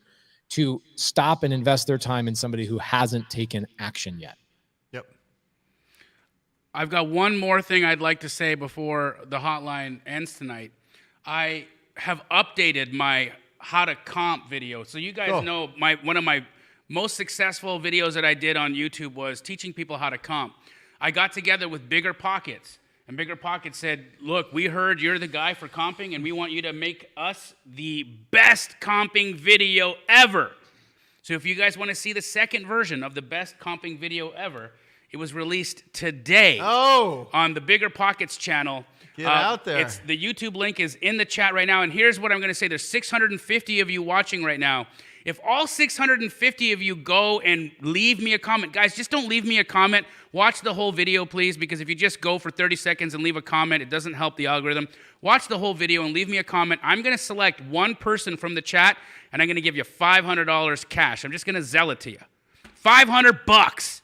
to stop and invest their time in somebody who hasn't taken action yet. Yep. I've got one more thing I'd like to say before the hotline ends tonight. I have updated my how to comp video. So you guys know one of my most successful videos that I did on YouTube was teaching people how to comp. I got together with Bigger Pockets, and Bigger Pockets said, "Look, we heard you're the guy for comping, and we want you to make us the best comping video ever." So if you guys want to see the second version of the best comping video ever, it was released today on the Bigger Pockets channel. Get out there. The YouTube link is in the chat right now, and here's what I'm going to say. There's 650 of you watching right now. If all 650 of you go and leave me a comment, guys, just don't leave me a comment. Watch the whole video, please, because if you just go for 30 seconds and leave a comment, it doesn't help the algorithm. Watch the whole video and leave me a comment. I'm going to select one person from the chat, and I'm going to give you $500 cash. I'm just going to zell it to you. $500.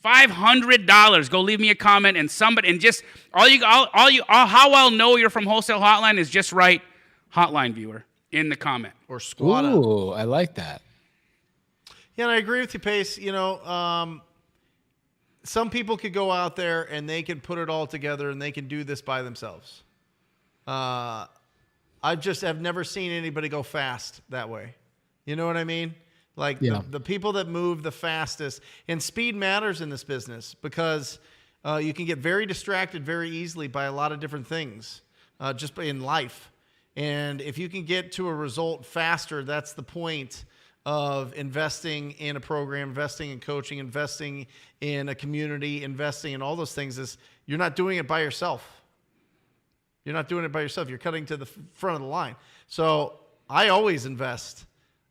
$500. Go leave me a comment, and somebody, and just how I'll know you're from Wholesale Hotline is just write "Hotline Viewer" in the comment. Or squat up. Ooh, I like that. Yeah, and I agree with you, Pace. You know, some people could go out there and they can put it all together and they can do this by themselves. I've never seen anybody go fast that way. You know what I mean? Like the people that move the fastest, and speed matters in this business because you can get very distracted very easily by a lot of different things just in life. And if you can get to a result faster, that's the point of investing in a program, investing in coaching, investing in a community, investing in all those things. Is you're not doing it by yourself. You're not doing it by yourself. You're cutting to the front of the line. So I always invest.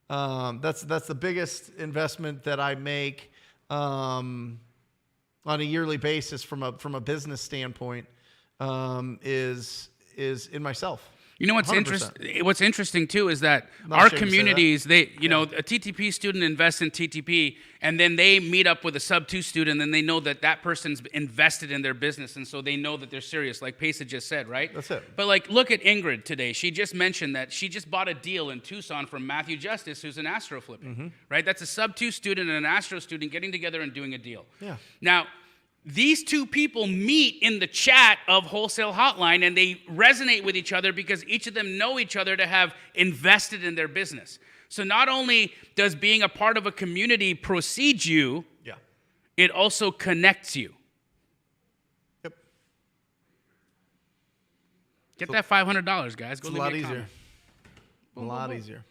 That's the biggest investment that I make on a yearly basis from a business standpoint is in myself. You know what's 100%. interesting? What's interesting too is that Not our ashamed to say communities, a TTP student invests in TTP, and then they meet up with a sub-2 student, and they know that person's invested in their business, and so they know that they're serious, like Pace just said, right? That's it. But like, look at Ingrid today. She just mentioned that she just bought a deal in Tucson from Matthew Justice, who's an astro flipping, right? That's a sub-2 student and an astro student getting together and doing a deal. Yeah. Now, these two people meet in the chat of Wholesale Hotline, and they resonate with each other because each of them know each other to have invested in their business. So not only does being a part of a community precede you, it also connects you. Yep. Get that $500, guys. Go It's a leave lot me a easier. comment. A lot easier.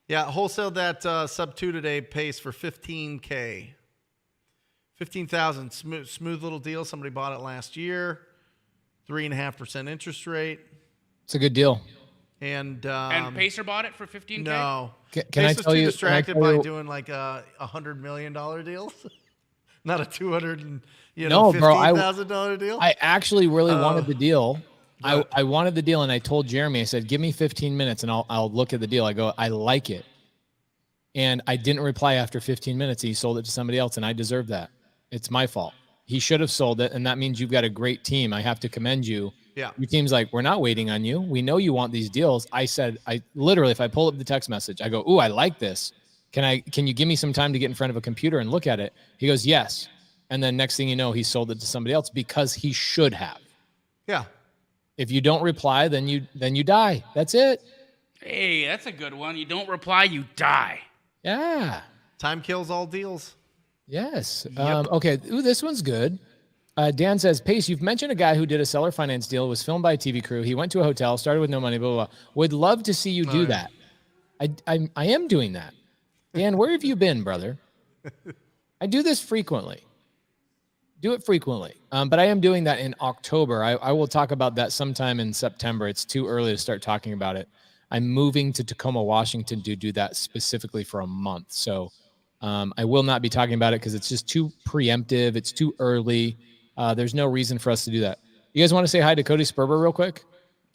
Yeah, wholesale that sub-2 today pays for $15K. $15,000, smooth little deal. Somebody bought it last year, 3.5% interest rate. It's a good deal. And Pacer bought it for $15K? no. Can I Pace was tell too you? distracted by doing like a $100 million deal, not a $15,000 deal. I actually really wanted the deal. I wanted the deal, and I told Jeremy, I said, "Give me 15 minutes, and I'll look at the deal." I go, "I like it," and I didn't reply after 15 minutes. He sold it to somebody else, and I deserve that. It's my fault. He should have sold it, and that means you've got a great team. I have to commend you. Yeah. Your team's like, we're not waiting on you. We know you want these deals. I said, I literally, if I pull up the text message, I go, "Ooh, I like this. Can you give me some time to get in front of a computer and look at it?" He goes, "Yes." And then next thing you know, he sold it to somebody else because he should have. Yeah. If you don't reply, then you die. That's it. Hey, that's a good one. You don't reply, you die. Yeah. Time kills all deals. Yes. Okay. Ooh, this one's good. Dan says, "Pace, you've mentioned a guy who did a seller finance deal, was filmed by a TV crew. He went to a hotel, started with no money, blah, blah, blah. Would love to see you do that." I am doing that. Dan, where have you been, brother? I do this frequently. Do it frequently. But I am doing that in October. I will talk about that sometime in September. It's too early to start talking about it. I'm moving to Tacoma, Washington to do that specifically for a month. So I will not be talking about it because it's just too preemptive. It's too early. There's no reason for us to do that. You guys want to say hi to Cody Sperber real quick?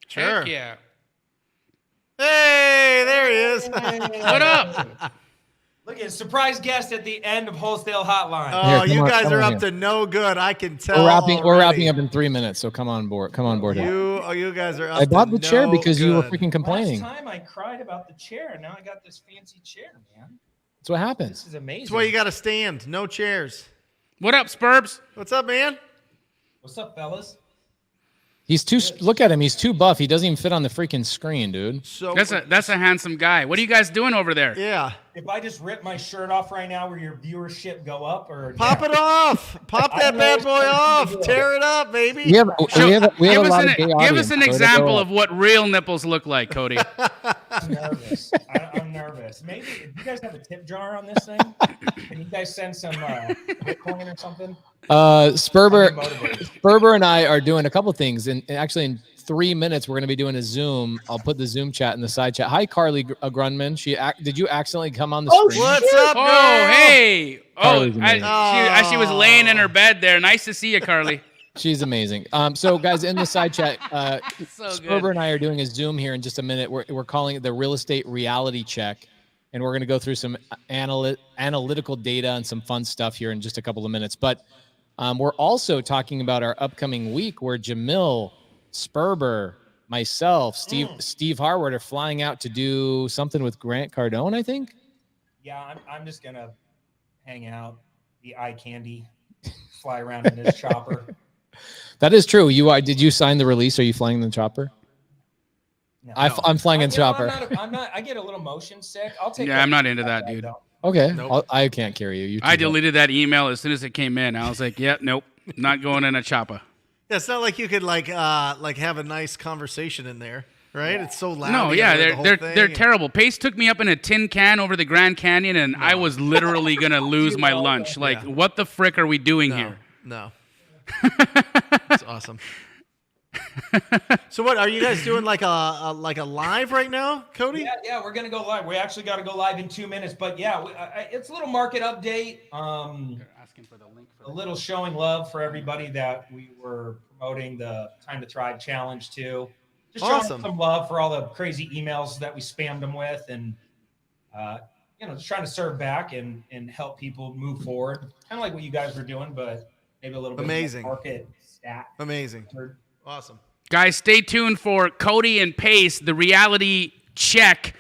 Sure. Heck yeah. Hey, there he is. What up? Look at surprise guest at the end of Wholesale Hotline. Oh, Here, you come guys on are up here. to no good. I can tell. We're wrapping up in 3 minutes, so come on board. Come on board. You guys are up I bought to the chair no because you were good. freaking complaining. Last time I cried about the chair. Now I got this fancy chair, man. That's what happens. This is amazing. That's why you got to stand. No chairs. What up, Spurbs? What's up, man? What's up, fellas? He's too. Look at him. He's too buff. He doesn't even fit on the freaking screen, dude. So That's a handsome guy. What are you guys doing over there? yeah. If I just rip my shirt off right now, will your viewership go up or Pop it off. Pop that bad boy off. Tear it up, baby. We have a Give lot of gay us audience, an so it'll example go of what real nipples look like, Cody. I'm nervous. I'm nervous. Maybe if you guys have a tip jar on this thing, can you guys send some Bitcoin or something? Sperber and I are doing a couple things, and actually in 3 minutes we're going to be doing a Zoom. I'll put the Zoom chat in the side chat. Hi, Carly Grunman. Did you accidentally come on the screen? What's up, girl? Oh, hey. Oh, Carly's amazing. she was laying in her bed there. Nice to see you, Carly. She's amazing. So guys, in the side chat, So Sperber good. and I are doing a Zoom here in just a minute. We're calling it the real estate reality check, and we're going to go through some analytical data and some fun stuff here in just a couple of minutes. But we're also talking about our upcoming week where Jamil, Sperber, myself, Steve Harward are flying out to do something with Grant Cardone, I think. Yeah, I'm just gonna hang out, be eye candy, fly around in this chopper. That is true. Did you sign the release? Are you flying the chopper? No. I'm flying in chopper. I'm not. I get a little motion sick. I'll take. Yeah, I'm not into that, dude. Okay. Nope. I can't carry you. I deleted that email as soon as it came in. I was like, "Yep, nope, not going in a chopper." Yeah, it's not like you could like have a nice conversation in there, right? It's so loud. No, You yeah, gotta hear the whole they're thing. terrible. Pace took me up in a tin can over the Grand Canyon, and I was literally gonna lose my lunch. Like, what the frick are we doing here? No. That's awesome. So what are you guys doing? Like a live right now, Cody? Yeah, we're gonna go live. We actually got to go live in 2 minutes, but yeah, it's a little market update. Asking for the link for A little showing love for everybody that we were promoting the Time to Thrive Challenge to. Just showing Awesome. some love for all the crazy emails that we spammed them with, and just trying to serve back and help people move forward. Kind of like what you guys were doing, but maybe a little bit Amazing. more market stat. Amazing. Awesome. Guys, stay tuned for Cody and Pace, the reality check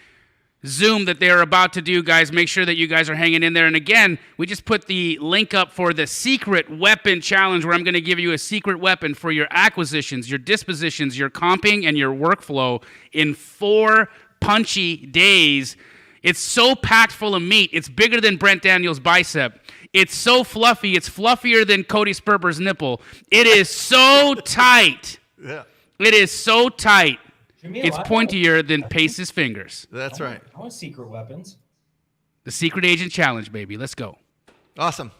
Zoom that they're about to do, guys. Make sure that you guys are hanging in there. And again, we just put the link up for the secret weapon challenge where I'm going to give you a secret weapon for your acquisitions, your dispositions, your comping, and your workflow in 4 punchy days. It's so packed full of meat. It's bigger than Brent Daniels' bicep. It's so fluffy. It's fluffier than Cody Sperber's nipple. It is so tight. Yeah, It is so tight. Jamil, It's pointier than Pace's fingers. that's right. I want secret weapons. The Secret Agent Challenge, baby. Let's go. Awesome.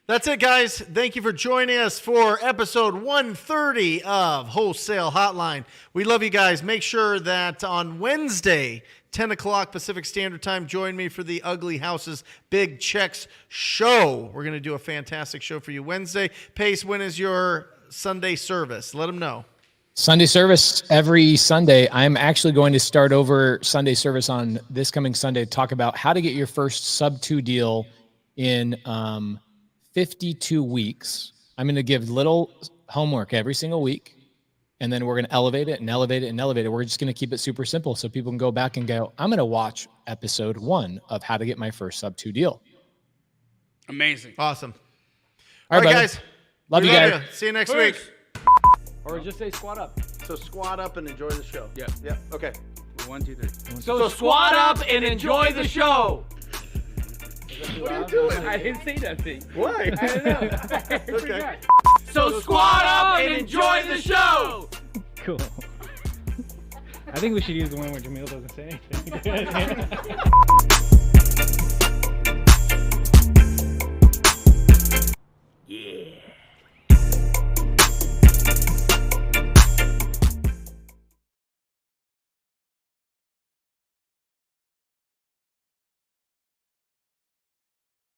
That's it, guys. Thank you for joining us for episode 130 of Wholesale Hotline. We love you guys. Make sure that on Wednesday, 10 o'clock Pacific Standard Time, join me for the Ugly Houses Big Checks show. We're going to do a fantastic show for you Wednesday. Pace, when is your Sunday service? Let them know. Sunday service every Sunday. I'm actually going to start over Sunday service on this coming Sunday to talk about how to get your first sub-2 deal in 52 weeks. I'm going to give little homework every single week, and then we're going to elevate it and elevate it and elevate it. We're just going to keep it super simple so people can go back and go, I'm going to watch episode 1 of how to get my first sub-2 deal. Amazing. Awesome. All right, guys. Love you guys. See you next week. Or just say squat up. So squat up and enjoy the show. Yeah. Yeah. Okay. 1, 2, 3. So squat up and enjoy the show. What are you doing? I didn't say nothing. Why? I don't know. Okay. So squat up and enjoy the show. Cool. I think we should use the one where Jamil doesn't say anything.